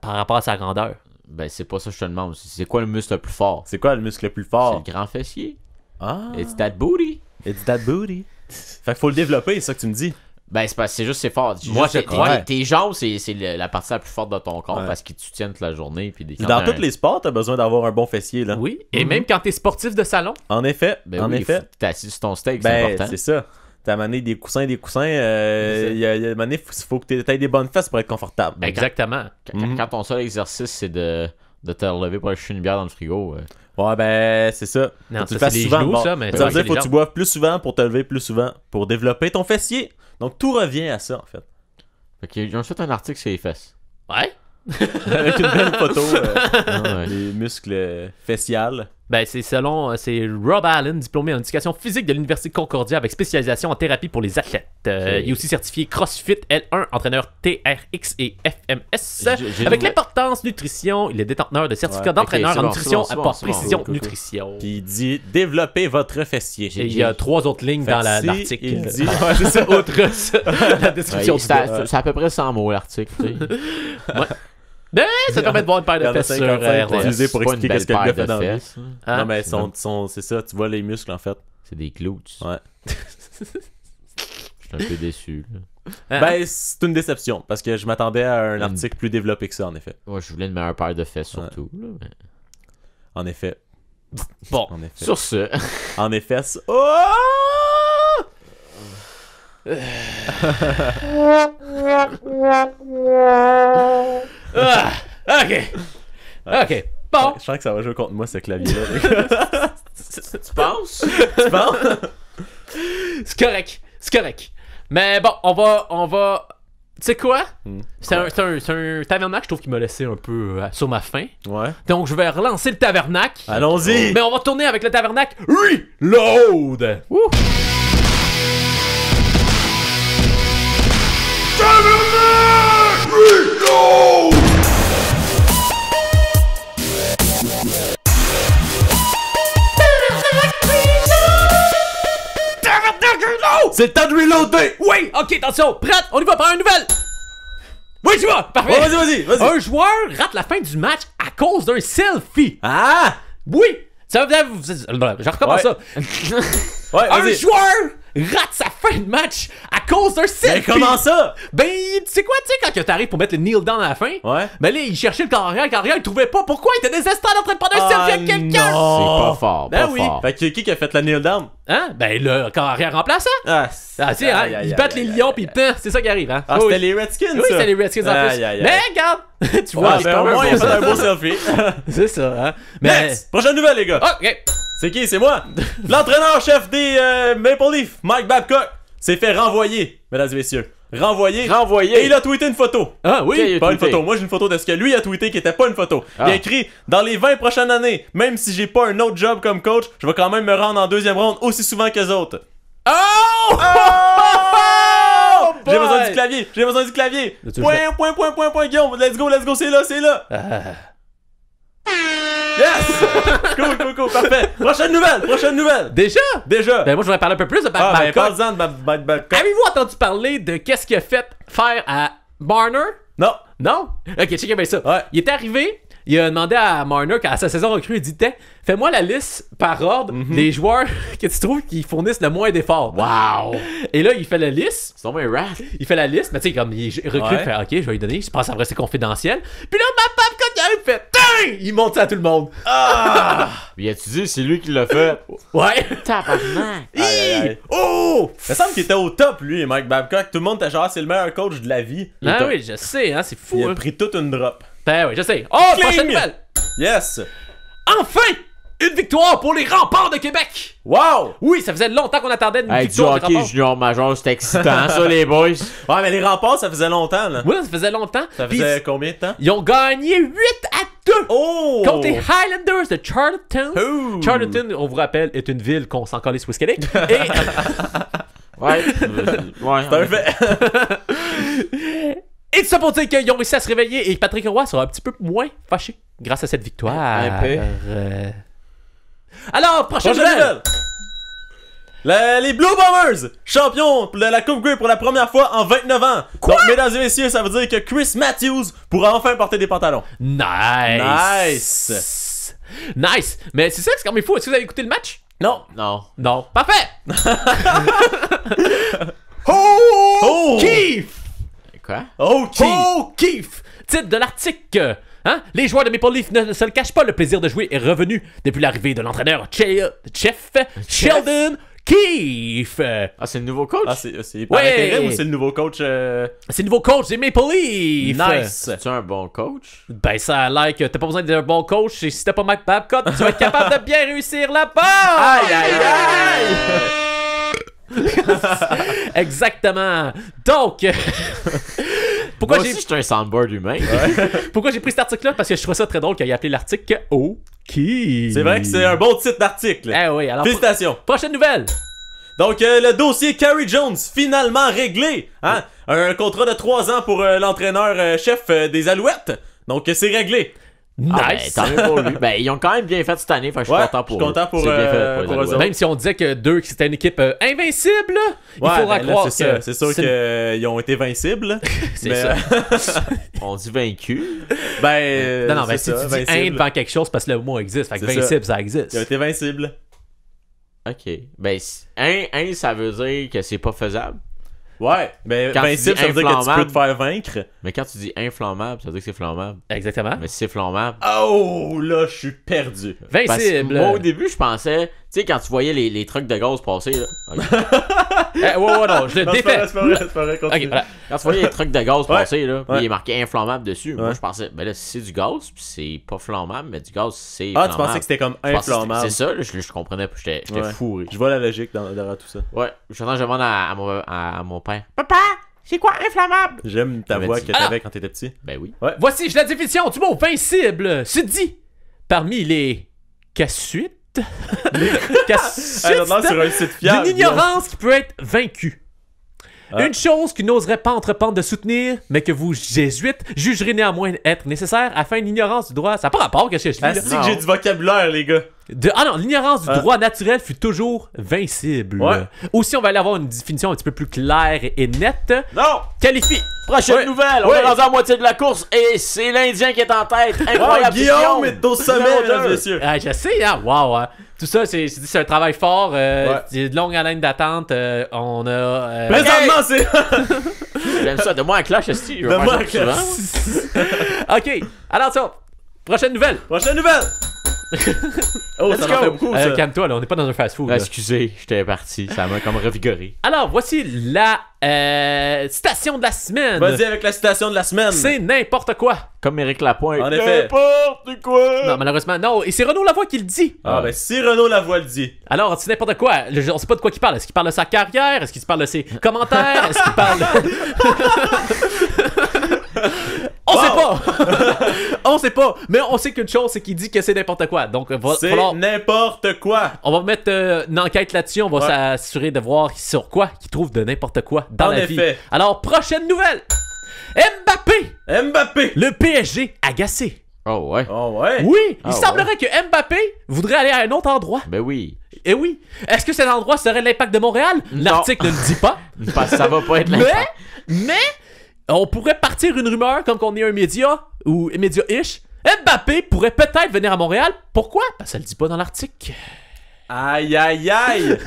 par rapport à sa grandeur. Ben, c'est pas ça que je te demande. C'est quoi le muscle le plus fort? C'est quoi le muscle le plus C'est fort? le grand fessier. Ah! It's that booty. It's that booty. Fait qu'il faut le développer, c'est ça que tu me dis. Ben, c'est juste c'est fort. Moi, je crois. Tes jambes, c'est la partie la plus forte de ton corps Ouais. parce qu'ils te soutiennent toute la journée. Puis Dans tous les sports, t'as besoin d'avoir un bon fessier, là. Oui, et même quand t'es sportif de salon. En effet, Ben en oui, effet. t'es assis sur ton steak, c'est Ben, important. c'est ça. T'as amené des coussins. Il y a une année, faut que t'aies des bonnes fesses pour être confortable. Ben, Exactement. Quand ton seul exercice, c'est de te relever pour aller chercher une bière dans le frigo. Ouais, ben, c'est ça. Non, Faut que tu ça, le fasses c'est les souvent. genoux, Bon, ça, mais ça veut c'est dire faut que les tu boives plus souvent pour te lever plus souvent pour développer ton fessier. Donc, tout revient à ça, en fait. Fait que j'ai fait un article sur les fesses. Ouais. Avec une belle photo, Ah ouais. les muscles fessiales. Ben, c'est Rob Allen, diplômé en éducation physique de l'Université Concordia avec spécialisation en thérapie pour les athlètes. Il est aussi certifié CrossFit L1, entraîneur TRX et FMS. J'ai Avec une- l'importance nutrition, il est détenteur de certificat Ouais, d'entraîneur ok, c'est en bon, nutrition c'est bon, à Port c'est bon, Précision cool. Nutrition. Puis il dit développer votre fessier. Et il y a 3 autres lignes Fait dans que si l'article. il dit- Ouais, c'est ça, autre la description Ouais, du gars. c'est à peu près 100 mots l'article. Tu sais. Ben, ça permet de voir une paire Il y en de a fesses sur 55 RDS. utilisé pour C'est pas expliquer une qu'est-ce que le belle gars paire fait dans de la vie. fesses. Hein? Non, mais c'est ça, tu vois les muscles, en fait. C'est des glutes. Ouais. Je suis un peu déçu. Là. Hein? Ben, c'est une déception, parce que je m'attendais à un article plus développé que ça, en effet. Moi, je voulais une meilleure paire de fesses surtout. Là, mais- En effet. Bon, En effet. Sur ce, En effet. Oh! ah, ok. Ok. Bon, Je sens que ça va jouer contre moi, ce clavier-là. tu penses? Tu penses? c'est correct. C'est correct. Mais bon, on va. Tu sais quoi? C'est un tabernacle, je trouve, qui m'a laissé un peu sur ma faim. Ouais. Donc, je vais relancer le tabernacle. Allons-y! Mais on va tourner avec le tabernacle Reload! Wouh! C'est le temps de reloader! Oui! Ok, attention! Prête? On y va par une nouvelle! Oui, tu vas! Parfait! Oh, vas-y! Un joueur rate la fin du match à cause d'un selfie! Ah! Oui! Ça veut dire... Je recommence Ouais. ça. Ouais, Un vas-y! joueur rate sa fin de match à cause d'un Mais selfie! comment ça? Ben, tu sais quoi, tu sais, quand t'arrives pour mettre le kneel down à la fin, Ouais. ben là, il cherchait le carrière, il trouvait pas. Pourquoi? Il était désestant en train de prendre un selfie avec quelqu'un! C'est pas fort, Ben pas oui. fort. Fait que qui a fait la kneel down? Hein? Ben, le carrière remplaçant! Ah, Ah, tu sais, hein, ils battent les lions, pis c'est ça qui arrive, hein? Ah, Oui. c'était les Redskins, Oui, ça? c'était les Redskins en plus. Aïe, aïe, aïe. Mais regarde! Tu vois, Ouais, c'est ben quand au même moins, un il a bon fait un beau selfie. selfie. C'est ça, hein? Mais. Next! Prochaine nouvelle, les gars! Ok! C'est qui? C'est moi! L'entraîneur-chef des Maple Leafs, Mike Babcock, s'est fait renvoyer, mesdames et messieurs. Renvoyer. Et il a tweeté une photo. Ah oui! Ok, il a Pas une tweeté. photo. Moi, j'ai une photo de ce que lui a tweeté qui était pas une photo. Il Ah. a écrit dans les 20 prochaines années, même si j'ai pas un autre job comme coach, je vais quand même me rendre en deuxième ronde aussi souvent que les autres. Oh! J'ai besoin du clavier. J'ai besoin du clavier. Tu Point, Guillaume. Let's go, c'est là, c'est là. Yes! Cool, parfait. Prochaine nouvelle. Déjà? Déjà. Ben, moi, je voudrais parler un peu plus de Ah, ben, Babcock. parle-en de Mike Babcock. Avez-vous entendu parler de qu'est-ce qu'il a fait faire à Marner? Non. Non? Ok, checkez bien ça. Ouais. Il est arrivé, il a demandé à Marner, à sa saison recrue, il dit fais-moi la liste par ordre des joueurs que tu trouves qui fournissent le moins d'efforts. Wow! Et là, il fait la liste. C'est tombé rat. Il fait la liste, mais tu sais, comme il recrute, il fait ok, je vais lui donner. Je pense après c'est confidentiel. Puis là, ma Babcock, il fait Tain! Il monte ça à tout le monde. Puis as-tu dit, c'est lui qui l'a fait? Ouais. Tabarnak! Oh! Il me semble qu'il était au top, lui, Mike Babcock. Tout le monde était genre, c'est le meilleur coach de la vie. Ah oui, je sais, hein, c'est fou. Il a hein. pris toute une drop. Ben oui, je sais. Oh, Cling! prochaine nouvelle. Yes! Enfin! Une victoire pour les Remparts de Québec! Wow! Oui, ça faisait longtemps qu'on attendait une Hey, du victoire des hockey Remparts. junior major, c'était excitant, ça, les boys. Ouais, mais les remparts, ça faisait longtemps, là. Oui, ça faisait longtemps. Ça Puis, faisait combien de temps? ils ont gagné 8-2 Oh! contre les Highlanders de Charlottetown. Oh! Charlottetown, on vous rappelle, est une ville qu'on s'en calisse Wiskadek. Et Ouais. Ouais. C'est un fait. Et tout ça pour dire qu'ils ont réussi à se réveiller et Patrick Roy sera un petit peu moins fâché grâce à cette victoire. Un peu. Alors, prochaine nouvelle. Les Blue Bombers, champions de la Coupe Grey pour la première fois en 29 ans. Donc, mesdames et messieurs, ça veut dire que Chris Matthews pourra enfin porter des pantalons. Nice. Nice. Mais c'est ça, c'est quand même fou. Est-ce que vous avez écouté le match? Non. Non. Non. Parfait. Oh! Kiff. Quoi? Oh, Oh, kiff! Titre de l'article. Hein? Les joueurs de Maple Leaf ne se le cachent pas, le plaisir de jouer est revenu depuis l'arrivée de l'entraîneur Chef Sheldon Keefe. Ah, c'est le nouveau coach? Ah, c'est par Ouais. intérim ou c'est le nouveau coach? C'est le nouveau coach des Maple Leaf. Nice! C'est un bon coach? Ben, ça a l'air que t'as pas besoin d'un bon coach et si t'as pas Mike Babcock, tu vas être capable de bien réussir là-bas. Aïe, aïe, Exactement. Donc, pourquoi Moi j'ai aussi, je suis un soundboard humain. pourquoi j'ai pris cet article-là? Parce que je trouvais ça très drôle qu'il ait appelé l'article OK. C'est vrai que c'est un bon titre d'article. Eh oui, alors Félicitations. prochaine nouvelle. Donc, le dossier Carey Jones, finalement réglé. Hein? Un contrat de 3 ans pour l'entraîneur-chef des Alouettes. Donc, c'est réglé. Ah, Nice. ben, tant mieux pour lui. Ben, ils ont quand même bien fait cette année, fait que je suis Ouais, content pour je suis content pour, C'est bien fait pour les pour eux Alouettes. autres. Même si on disait que que c'était une équipe invincible, il Ouais, faudra ben là, croire c'est que ça. C'est sûr qu'ils ont été vincibles. c'est mais, ça. On dit vaincu. Ben, Non, non, ben si c'est tu ça, dis vincible. un devant quelque chose, parce que le mot existe. Fait que C'est ça. vincible, ça existe. Ils ont été vincibles. Ok. Ben, un, ça veut dire que c'est pas faisable. Ouais, mais Quand tu vincible, dis ça veut dire que tu peux inflammable. te faire vaincre. Mais quand tu dis inflammable, ça veut dire que c'est flambable. Exactement. Mais si c'est flambable. Oh, là, je suis perdu. Parce que Vincible. moi, au début, je pensais, tu sais, quand tu voyais les trucs de gaz passer, là. Ok. Ouais, non, je le Non, c'est pas défais. vrai, c'est pas vrai, c'est pas vrai, Ok, continue. voilà. Quand tu voyais les trucs de gaz passer, là, puis ouais. il est marqué inflammable dessus, moi, Ouais. je pensais, ben là, si c'est du gaz, puis c'est pas flambable, mais du gaz, c'est Ah, flambable. tu pensais que c'était comme Je pensais que inflammable. C'est ça, là, je comprenais, puis j'étais Ouais. fourré. Je vois la logique derrière tout ça. Ouais, je demande à mon père. Papa, c'est quoi inflammable? J'aime ta J'avais voix dit. que t'avais quand t'étais petit. Ben oui. Voici la définition du mot vincible. Se dit parmi les cassuites. Alors là, sur un site fiable. D'une ignorance qui peut être vaincue. Ah. Une chose qui n'oserait pas entreprendre de soutenir, mais que vous, jésuites, jugerez néanmoins être nécessaire afin une ignorance du droit. Ça n'a pas rapport que je suis Ah, là. c'est que j'ai du vocabulaire, les gars. Non, l'ignorance du Ah. droit naturel fut toujours vincible. Ouais. Aussi, on va aller avoir une définition un petit peu plus claire et nette. Non! Qualifie. Prochaine Ouais. nouvelle, on Ouais. est rendu à moitié de la course et c'est l'Indien qui est en tête. Oh, Incroyable. Guillaume est au sommet, Numéro mesdames et deux. messieurs. Ah, je sais, hein? Wow, hein. Tout ça, c'est un travail fort. Ouais. C'est de longue haleine d'attente. On a. Présentement, c'est. J'aime ça, de moi un clash, esti. Je vais Donne-moi faire un ça souvent. Ok, alors ça. Prochaine nouvelle. Prochaine nouvelle! Oh, Let's ça go. en fait beaucoup, ça. Calme-toi, là, on n'est pas dans un fast-food. Ah, là. excusez, j'étais parti. Ça m'a comme revigoré. Alors, voici la citation de la semaine. Vas-y avec la citation de la semaine. C'est n'importe quoi. Comme Éric Lapointe. En effet. N'importe quoi. Non, malheureusement, non. Et c'est Renaud Lavoie qui le dit. Ah, ben si Renaud Lavoie le dit. Alors, c'est n'importe quoi. On sait pas de quoi il parle. Est-ce qu'il parle de sa carrière? Est-ce qu'il parle de ses commentaires? Est-ce qu'il parle... On sait pas. On sait pas. Mais on sait qu'une chose, c'est qu'il dit que c'est n'importe quoi. Donc, C'est n'importe quoi. on va mettre une enquête là-dessus. On va Ouais. s'assurer de voir sur quoi il trouve de n'importe quoi dans En la vie. effet. Alors, prochaine nouvelle. Mbappé. Le PSG agacé. Oh ouais. Oh ouais. Oui, il Ah, semblerait que Mbappé voudrait aller à un autre endroit. Ben oui. Et oui. Est-ce que cet endroit serait l'Impact de Montréal? L'article ne le dit pas. Parce que ça va pas être Mais on pourrait partir une rumeur, comme qu'on est un média, ou média-ish, Mbappé pourrait peut-être venir à Montréal. Pourquoi? Parce que ça le dit pas dans l'article. Aïe aïe aïe!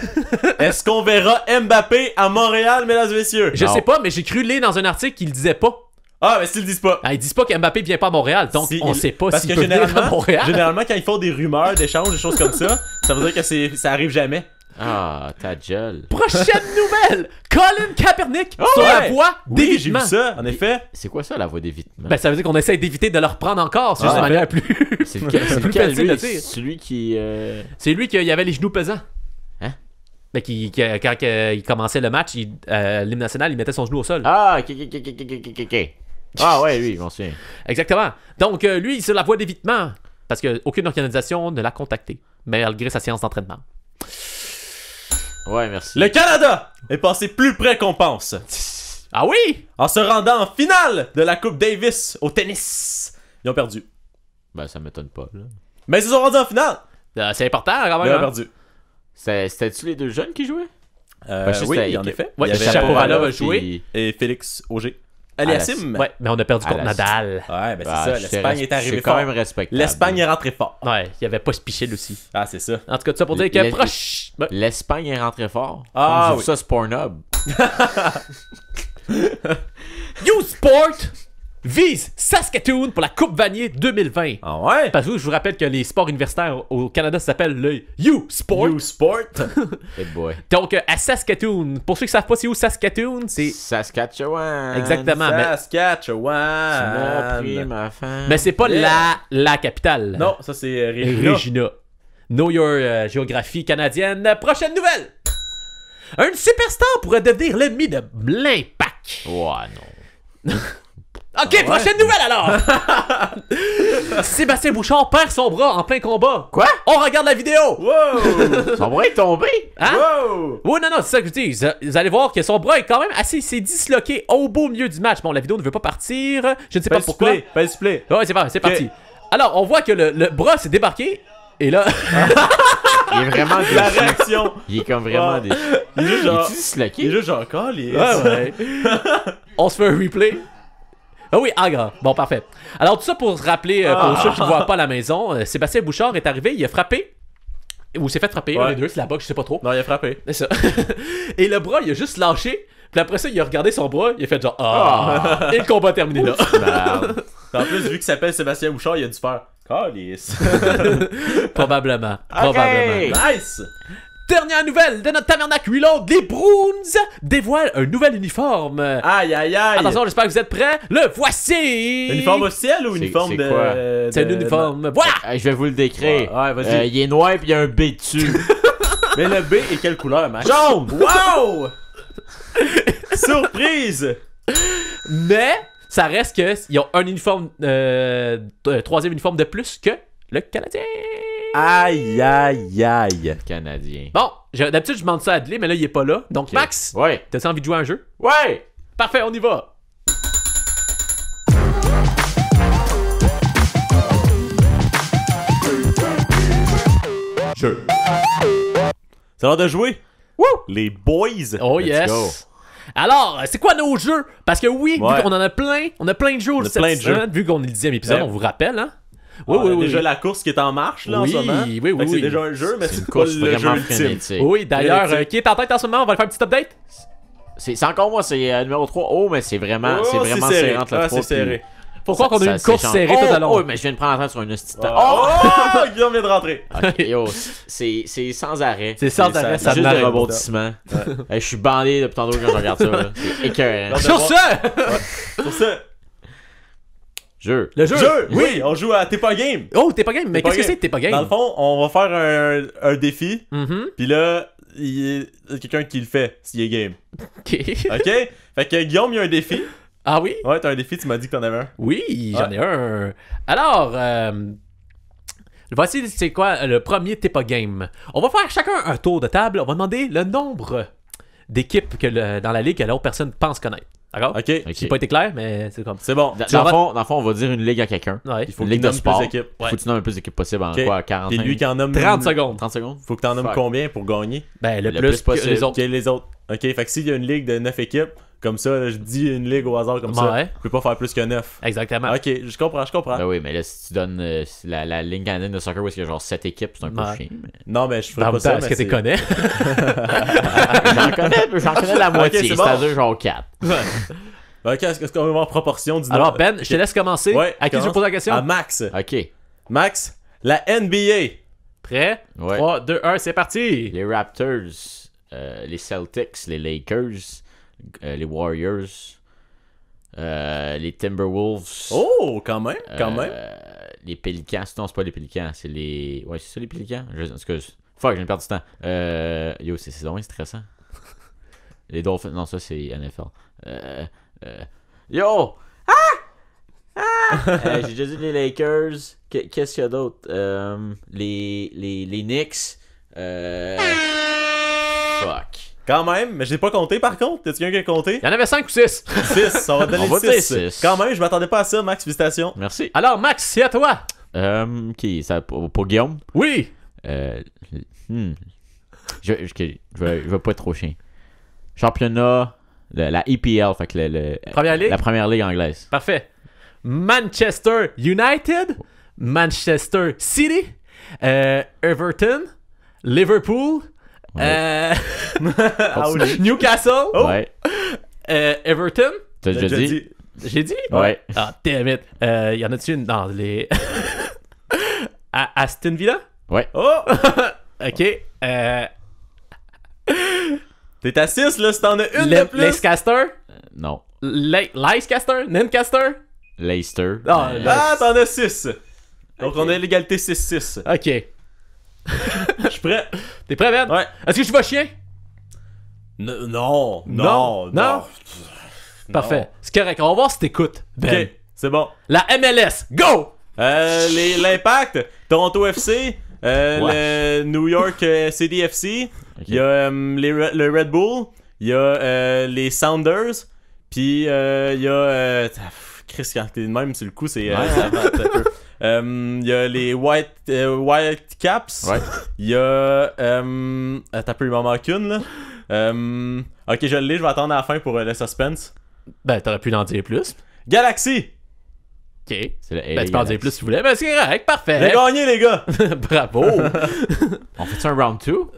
Est-ce qu'on verra Mbappé à Montréal, mesdames et messieurs? Je sais pas, mais j'ai cru lire dans un article qu'ils le disaient pas. Ah, mais s'ils le disent pas. Ils disent pas qu'Mbappé vient pas à Montréal, donc on sait pas parce s'il que peut venir à Montréal. Généralement, quand ils font des rumeurs d'échanges, des choses comme ça veut dire que ça arrive jamais. Ah, ta gueule. Prochaine nouvelle! Colin Kaepernick sur la voie Oui, j'ai d'évitement. vu ça, en effet. C'est quoi ça, la voie d'évitement? Ben, ça veut dire qu'on essaie d'éviter de le reprendre encore. C'est juste de manière plus. C'est lequel, plus facile à dire. celui qui... C'est lui qui avait les genoux pesants. Hein? Ben, quand il commençait le match, l'hymne national, il mettait son genou au sol. Ah, ok. Ah ouais, lui, je m'en souviens. Exactement. Donc, lui, il est sur la voie d'évitement. Parce qu'aucune organisation ne l'a contacté, malgré sa séance d'entraînement. Ouais, merci. Le Canada est passé plus près qu'on pense. Ah oui? En se rendant en finale de la Coupe Davis au tennis. Ils ont perdu. Ben, ça m'étonne pas, là. Mais ils se sont rendus en finale. C'est important, quand même. Ils ont Hein? perdu. C'était-tu les deux jeunes qui jouaient? Oui, en effet. Ouais, Il y avait Shapovalov a joué. et Félix Auger. Aliassim. Ouais, mais on a perdu contre la- Nadal. Ouais, ben c'est Ah, ça. L'Espagne est arrivée quand fort. même respectable. L'Espagne est rentrée fort. Ouais, il y avait pas Spichel aussi. Ah, c'est ça. En tout cas, tout ça pour dire que Les- proche. Ouais. L'Espagne est rentrée fort. Ah, J'ai vu oui. ça sur Pornhub. U-Sport vise Saskatoon pour la Coupe Vanier 2020. Ah ouais? Parce que je vous rappelle que les sports universitaires au Canada s'appellent le U-Sport. U-Sport. Hey boy. Donc, à Saskatoon, pour ceux qui savent pas c'est où Saskatoon, c'est... Saskatchewan. Exactement, mais, Tu m'as pris Saskatchewan. ma femme. mais c'est pas Yeah. la capitale. Non, ça c'est Regina. Regina. Know your géographie canadienne. Prochaine nouvelle. Un superstar pourrait devenir l'ennemi de l'Impact. Ouais, non. Ok, prochaine nouvelle alors. Sébastien Bouchard perd son bras en plein combat. Quoi? On regarde la vidéo. Wow! Son bras est tombé. Hein? Wow! Oui, non, c'est ça que je dis. Vous allez voir que son bras est quand même assez disloqué au beau milieu du match. Bon, la vidéo ne veut pas partir. Je ne sais pas pourquoi. Pas le play. Ouais, c'est parti. Alors, on voit que le bras s'est débarqué. Et là, Il est vraiment déçu. La réaction. Il est comme vraiment déçu. Il est juste Il genre. est-tu disloqué? Il est juste genre calé. ouais. On se fait un replay. Ah oui, grave. Bon, parfait. Alors, tout ça pour se rappeler, pour ceux qui ne voient pas à la maison, Sébastien Bouchard est arrivé, il a frappé. Ou s'est fait frapper, un des deux, c'est la boxe, je sais pas trop. Non, il a frappé. C'est ça. Et le bras, il a juste lâché. Puis après ça, il a regardé son bras, il a fait genre Et le combat a terminé là. Merde. En plus, vu qu'il s'appelle Sébastien Bouchard, il a dû faire calice. Probablement. Nice! Dernière nouvelle de notre tabernacle Reload, les Bruins dévoilent un nouvel uniforme. Aïe aïe aïe! Attention, j'espère que vous êtes prêts. Le voici! Uniforme officiel ou C'est- uniforme c'est de. quoi? C'est un uniforme. Voilà! Je vais vous le décrire. Ouais, vas-y. Il est noir puis il y a un B dessus. Mais le B est quelle couleur, Max? Jaune! Wow! Surprise! Mais ça reste que ils ont un uniforme, troisième uniforme de plus que le Canadien. Aïe aïe aïe. Canadien. Bon, d'habitude je demande ça à Adley, mais là il est pas là. Donc Ok. Max, Ouais. t'as-tu envie de jouer à un jeu? Ouais! Parfait, on y va. C'est l'heure de jouer. Woo! Les boys. Oh Let's yes. go. Alors, c'est quoi nos jeux? Parce que oui, Ouais. vu qu'on en a plein, on a plein de jeux On a cette plein de semaine, jeux. vu qu'on est le 10e épisode, Ouais. on vous rappelle, hein? Oui, déjà la course qui est en marche là, Oui, en ce moment. oui, Fait que oui. C'est déjà un jeu, mais C'est une c'est pas course le jeu vraiment ultime. frénétique. Oui, d'ailleurs, Frénétique. qui est en tête en ce moment? On va le faire un petit update? C'est encore moi, c'est numéro 3. Oh, mais c'est vraiment, Oh, c'est vraiment serré. serré entre le Ah, 3 c'est serré. Pourquoi qu'on a eu une course serrée tout à l'heure? Oh, mais je viens de prendre la tête sur une hostie de- Oh! Guillaume vient de rentrer. Ok, yo, c'est sans arrêt. C'est sans C'est arrêt, ça. ça Juste n'arrête des pas. rebondissements. Je suis bandé depuis tantôt quand je regarde ça. là. C'est écœurant. Sur ce, Pour ça. Jeu. le jeu. Oui, on joue à T'es pas game. Oh, t'es pas game. Mais T'es pas qu'est-ce que game. c'est que t'es pas game? Dans le fond, on va faire un défi. Mhm. Puis là, il y a quelqu'un qui le fait s'il est game. Ok. Ok? Fait que Guillaume, il y a un défi. Ah oui? Ouais, t'as un défi, tu m'as dit que t'en avais un. Oui, j'en ai un. Alors, voici c'est quoi le premier T'es pas game. On va faire chacun un tour de table. On va demander le nombre d'équipes dans la ligue que l'autre personne pense connaître. D'accord? Ok. J'ai pas été clair, mais c'est comme ça. C'est bon. Dans le fond, on va dire une ligue à quelqu'un. Ouais. Il faut Une qu'il ligue de nomme sport. plus d'équipes. Ouais. Faut que tu nommes le plus d'équipes possible en Ok. quoi? 40 Puis lui qui en nomme 30 secondes. 30 secondes? Faut que t'en nommes Fuck. combien pour gagner? Ben, le Le plus plus possible. que les autres. Ok, les autres. Ok, fait que s'il y a une ligue de 9 équipes, Comme ça, là, je dis une ligue au hasard comme ça. Je peux pas faire plus que 9. Exactement. Ok, je comprends. Ben oui, mais là, si tu donnes la ligne canadienne de soccer où il y a genre 7 équipes, c'est un peu chiant. Mais... Non, mais je ferais pas ça. Est-ce que tu connais? J'en connais la moitié, okay, c'est-à-dire genre 4. Ok, est-ce qu'on va voir en proportion du Alors, Ben, je te laisse commencer. Ouais, à qui je pose la question? À Max. Ok. Max, la NBA. Prêt? Ouais. 3, 2, 1, c'est parti! Les Raptors, les Celtics, les Lakers, les Warriors, les Timberwolves. Oh, quand même. Les Pélicans. Non, c'est pas les Pélicans, c'est les... Ouais, c'est ça les Pélicans? Excuse. Fuck, j'ai perdu du temps. Yo, c'est vraiment stressant. Les Dolphins... Non, ça, c'est NFL. Yo! J'ai déjà dit les Lakers. Qu'est-ce qu'il y a d'autre? Les Knicks. Fuck. Quand même, mais je l'ai pas compté par contre. T'as-tu quelqu'un qui a compté? Il y en avait 5 ou 6. 6, on va te donner On va dire 6. six. Quand même, je m'attendais pas à ça, Max, félicitations. Merci. Alors, Max, c'est à toi. Qui ça pour Guillaume? Oui. Je vais pas être trop chien. Championnat, la EPL, fait que Première ligue? la première ligue anglaise. Parfait. Manchester United, Manchester City, Everton, Liverpool, Newcastle, Ouais. Everton. T'as déjà dit? J'ai dit? Ouais. Ah, damn it. Y en a-tu une dans les... Aston Villa? Ouais. Oh! Ok. T'es à 6 là, si t'en as une de plus. Leicester? Non. Leicester? Nancaster? Leicester. Ah, t'en as 6. Donc on a l'égalité 6-6. Ok. Je suis prêt. T'es prêt, Ben? Ouais. Est-ce que je vais chien? Non. Parfait. C'est correct. On va voir si t'écoutes, Ben. Ok, c'est bon. La MLS, go! L'Impact, Toronto FC, le New York CDFC, il y a le Red Bull, il y a les Sounders, puis il y a... Chris, quand t'es de même sur le coup, c'est... il y a les White Caps, il y a... Attends un peu, il m'en manque une, là. Ok, je l'ai, je vais attendre à la fin pour le suspense. Ben, t'aurais pu en dire plus. Galaxy! Ok. C'est le Ben, tu peux en dire plus si tu voulais. Ben, c'est correct, parfait. J'ai gagné, les gars! Bravo. On fait ça un round 2? Round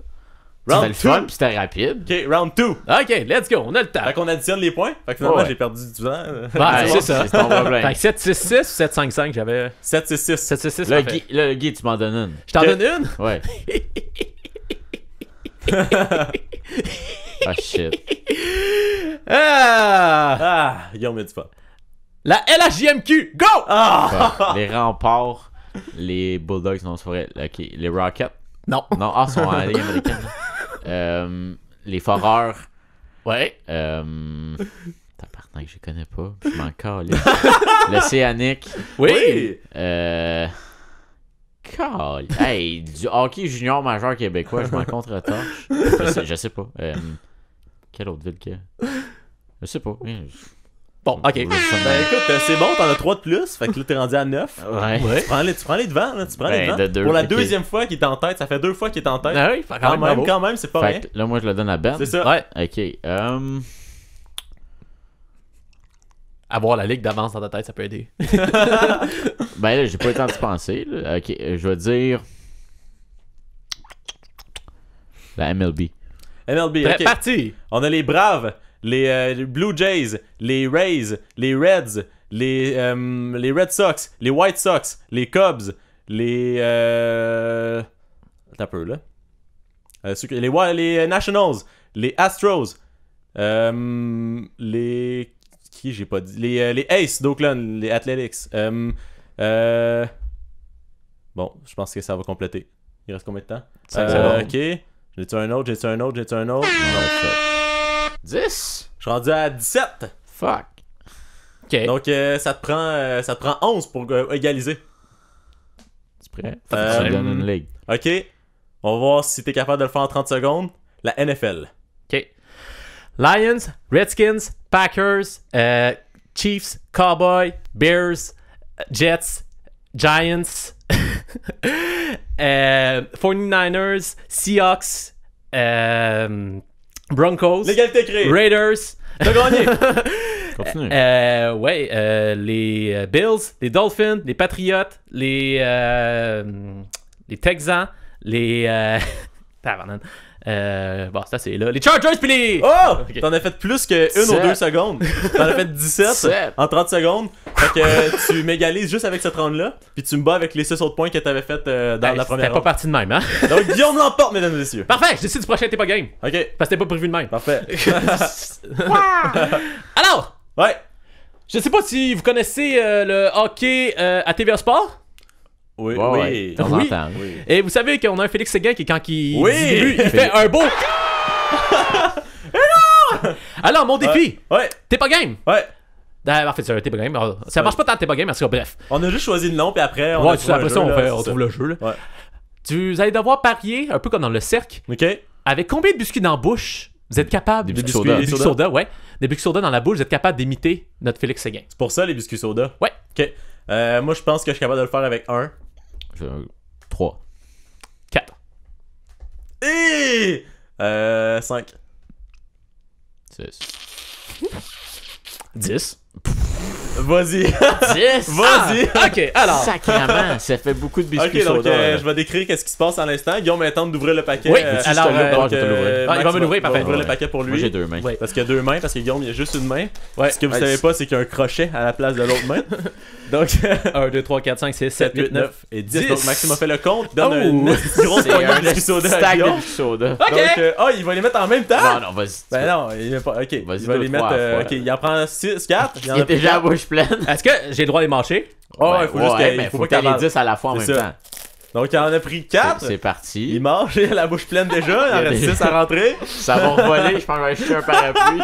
C'était le fun, 2. puis c'était rapide. Ok, round 2. Ok, let's go, on a le temps. Fait qu'on additionne les points. Fait que finalement, Ouais. j'ai perdu du temps. Ouais, c'est ça. C'est ton problème. Fait que 7-6-6 ou 7-5-5, j'avais... 7-6-6. 7-6-6, Là, parfait. Guy, tu m'en donnes une. Je t'en donne une? Ouais. Ah, shit. Ah! Guillaume a du fun. La LHJMQ, go! Fuck. Les remparts, les Bulldogs, non, c'est vrai. Ok, les Rockets. Non. Non, sont en Ligue américaine. Les Foreurs. Ouais. Tabarnak, je connais pas. Je m'en calais. L'Océanique. Oui. Hey, du hockey junior majeur québécois, je m'en contre-torche. Je sais pas. Quelle autre ville qu'il y a? Je sais pas. Bon, ok. Ben écoute, c'est bon, t'en as 3 de plus. Fait que là, t'es rendu à 9. Ouais. Tu prends les devants, là. Tu prends les Ben, devants. de deux, Pour la ok. deuxième fois qu'il est en tête, ça fait 2 fois qu'il est en tête. Ah oui, fait quand même, bravo. Quand même, c'est pas rien. Fait que là, moi, je le donne à Ben. C'est ça. Ouais. Ok. Avoir la ligue d'avance dans ta tête, ça peut aider. Ben là, j'ai pas eu le temps de penser. Là. Ok, je vais dire. La MLB. MLB, Prêt, ok. parti! On a les Braves, les Blue Jays, les Rays, les Reds, les Red Sox, les White Sox, les Cubs, les... Attends un peu, là. Les Nationals, les Astros, les... Qui j'ai pas dit? Les Aces d'Oakland, les Athletics. Bon, je pense que ça va compléter. Il reste combien de temps? 5 secondes. Ok. J'ai-tu un autre? 10? Je suis rendu à 17. Fuck. Ok. Donc, ça te prend 11 pour égaliser. Tu prêt? Euh, Tu me donnes une ligue. Ok. On va voir si t'es capable de le faire en 30 secondes. La NFL. Ok. Lions, Redskins, Packers, Chiefs, Cowboys, Bears, Jets, Giants, 49ers, Seahawks, Broncos, L'égalité créée. Raiders, T'as gagné. Continue. les Bills, les Dolphins, les Patriots, les Texans, les... Tabarnak. Bon, ça c'est là. Les Chargers pis les... Oh! Ok. T'en as fait plus que 1 ou 7. 2 secondes. T'en as fait 17 7. en 30 secondes. Fait que tu m'égalises juste avec cette ronde-là. Puis tu me bats avec les 6 autres points que t'avais fait dans la première C'était pas ronde. parti de même, hein? Donc Guillaume l'emporte, mesdames et messieurs. Parfait, je décide du prochain T'es pas game. Ok, Parce que c'était pas prévu de même. parfait. Alors, Ouais. je sais pas si vous connaissez le hockey à TVA Sport. Oui, Ouais, oui. ouais, on Oui. entend. Oui. Et vous savez qu'on a un Félix Séguin qui, quand il Oui. dit début, il fait un beau. Alors, mon défi, Ouais, T'es pas game. ouais. En fait, c'est un T'es pas game. Ça marche pas tant T'es pas game, parce que bref. On a juste choisi le nom, puis après, on Ouais, a c'est ça, après trouvé ça, un on, jeu, fait- là, on c'est trouve le jeu. Là. Ouais. Vous allez devoir parier, un peu comme dans le cercle, Ok. avec combien de biscuits dans la bouche vous êtes capable... Des biscuits soda. Des biscuits soda, ouais. Des biscuits soda dans la bouche, vous êtes capable d'imiter notre Félix Séguin. C'est pour ça les biscuits soda. Ouais. Ok. Moi, je pense que je suis capable de le faire avec un. 3. 4. Et 5. 6. 10. Vas-y. 10. Vas-y. OK, alors... Sacrément, ça fait beaucoup de biscuits Ok, donc soda. là. je vais décrire qu'est-ce qui se passe à l'instant. Guillaume va attendre d'ouvrir le paquet. Oui, euh, alors, donc, je vais te l'ouvrir. Ah, il va me l'ouvrir, Max parfait. ouvrir le Ouais. paquet pour Moi, lui. j'ai 2 mains. Oui. Parce qu'il y a 2 mains, parce que Guillaume, il y a juste une main. Ouais. Ce que vous Ouais, savez c'est- pas, c'est qu'il y a un crochet à la place de l'autre main. Donc, 1, 2, 3, 4, 5, 6, 7, 8, 9 et 10. 10. Donc, Maxime a fait le compte. Donne Oh. une grosse C'est poignée un de biscuits soda à stack de Guillaume. biscuits soda. OK! Donc, il va les mettre en même temps. Non, non, vas-y. Ben non, il met pas. Ok, il Vas-y, va deux, les mettre. trois fois. Ok, il en prend 6, 4. Il est déjà à bouche pleine. Est-ce que j'ai le droit de les mâcher? Oh, il faut juste ouais, qu'il mais faut faut pas qu'il les avale. 10 à la fois en même C'est ça. temps. Donc, il en a pris 4. C'est parti. Il mange, il a la bouche pleine déjà. Il en reste 6 à rentrer. Ça va voler, je pense que je vais acheter un parapluie.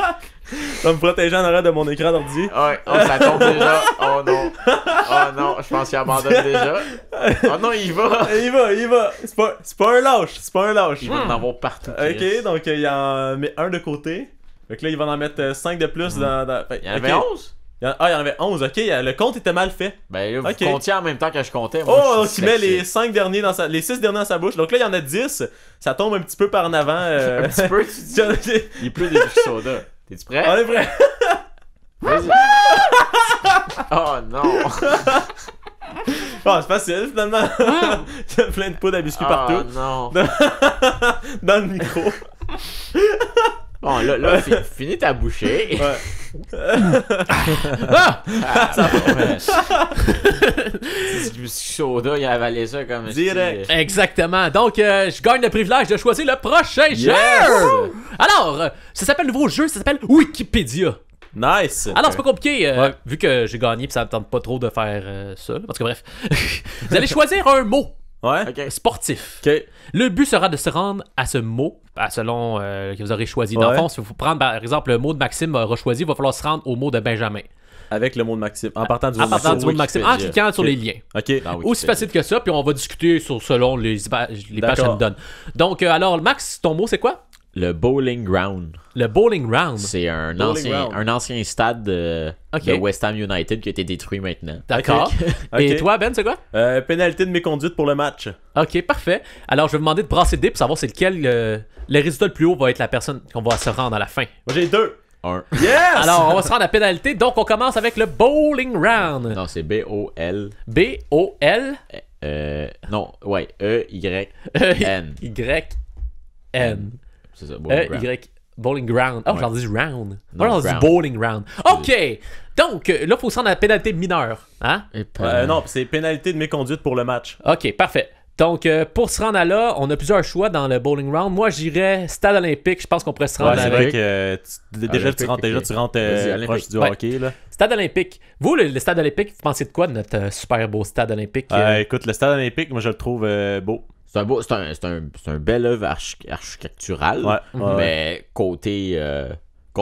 Ça va me protéger en arrière de mon écran d'ordi. Ouais, oh, ça tombe déjà. Oh non. Oh non, je pense qu'il abandonne déjà. Oh non, il va. Il va. C'est pas un lâche. C'est pas un lâche. Il va en avoir partout. Chris. Ok, donc il en met un de côté. Donc là, il va en mettre 5 de plus dans. Il y en avait 11? Il y en avait 11. Ok, le compte était mal fait. Ben là, vous Ok. comptiez en même temps que je comptais. Moi, Oh, je donc suis il met les dyslexique. 5 derniers les 6 derniers dans sa bouche. Donc là, il y en a 10. Ça tombe un petit peu par en avant. Un petit peu, tu dis. Il pleut des biscuits soda. T'es-tu prêt? On est prêt. Vas-y. Oh non. Oh, c'est facile finalement. Il y a plein de poudre à biscuits Oh partout. non. Dans le micro. Bon, là, finis ta bouchée. Ouais. Ah! Ça va. Du biscuit soda, il a avalé ça comme un Direct. petit- Exactement. Donc, je gagne le privilège de choisir le prochain jeu. Alors, ça s'appelle le nouveau jeu, ça s'appelle Wikipédia. Nice. Alors, c'est pas compliqué, Ouais. vu que j'ai gagné puis ça me tente pas trop de faire ça. Parce que bref, vous allez choisir un mot Ouais. Ok. sportif. Ok. Le but sera de se rendre à ce mot, selon que vous aurez choisi. Dans le Ouais. fond, si vous prenez par exemple le mot de Maxime aura choisi, il va falloir se rendre au mot de Benjamin. Avec le mot de Maxime. En partant du mot À de partir Maxime. du mot de Maxime, en Wikipédia. cliquant sur Ok. les liens. Ok. Dans Aussi Wikipédia. facile que ça, puis on va discuter selon les pages que ça D'accord. me donne. Donc, alors, Max, ton mot, c'est quoi? Le Bowling Ground. Le bowling round. C'est un Bowling ancien, ground. un ancien stade Ok. de West Ham United qui a été détruit maintenant. D'accord. Ok. Et toi, Ben, c'est quoi? Pénalité de méconduite pour le match. Ok, parfait. Alors, je vais vous demander de brasser le dé pour savoir c'est lequel le résultat le plus haut va être la personne qu'on va se rendre à la fin. Moi j'ai 2. Un. Yes! Alors, on va se rendre à la pénalité. Donc, on commence avec le bowling round. Non, c'est B-O-L. B-O-L. Non, ouais. E-Y-N. Y-N. C'est ça, Bowling Ground. E-Y. Bowling ground. Oh, Ouais. j'en dis round. Non, Moi, j'en dis ground. bowling round. Ok. Donc, là, il faut se rendre à la pénalité mineure. Hein? Et pas- Non, c'est pénalité de méconduite pour le match. Ok, parfait. Donc, pour se rendre à là, on a plusieurs choix dans le bowling round. Moi, j'irais stade olympique. Je pense qu'on pourrait se rendre Ouais, c'est avec vrai que déjà Olympique, tu rentres Vas-y, proche olympique. du Ouais. hockey là. stade olympique. Vous, le stade olympique, vous pensez de quoi de notre super beau stade olympique? Écoute, le stade olympique, moi je le trouve beau. C'est un bel œuvre architectural, Ouais. ouais. mais côté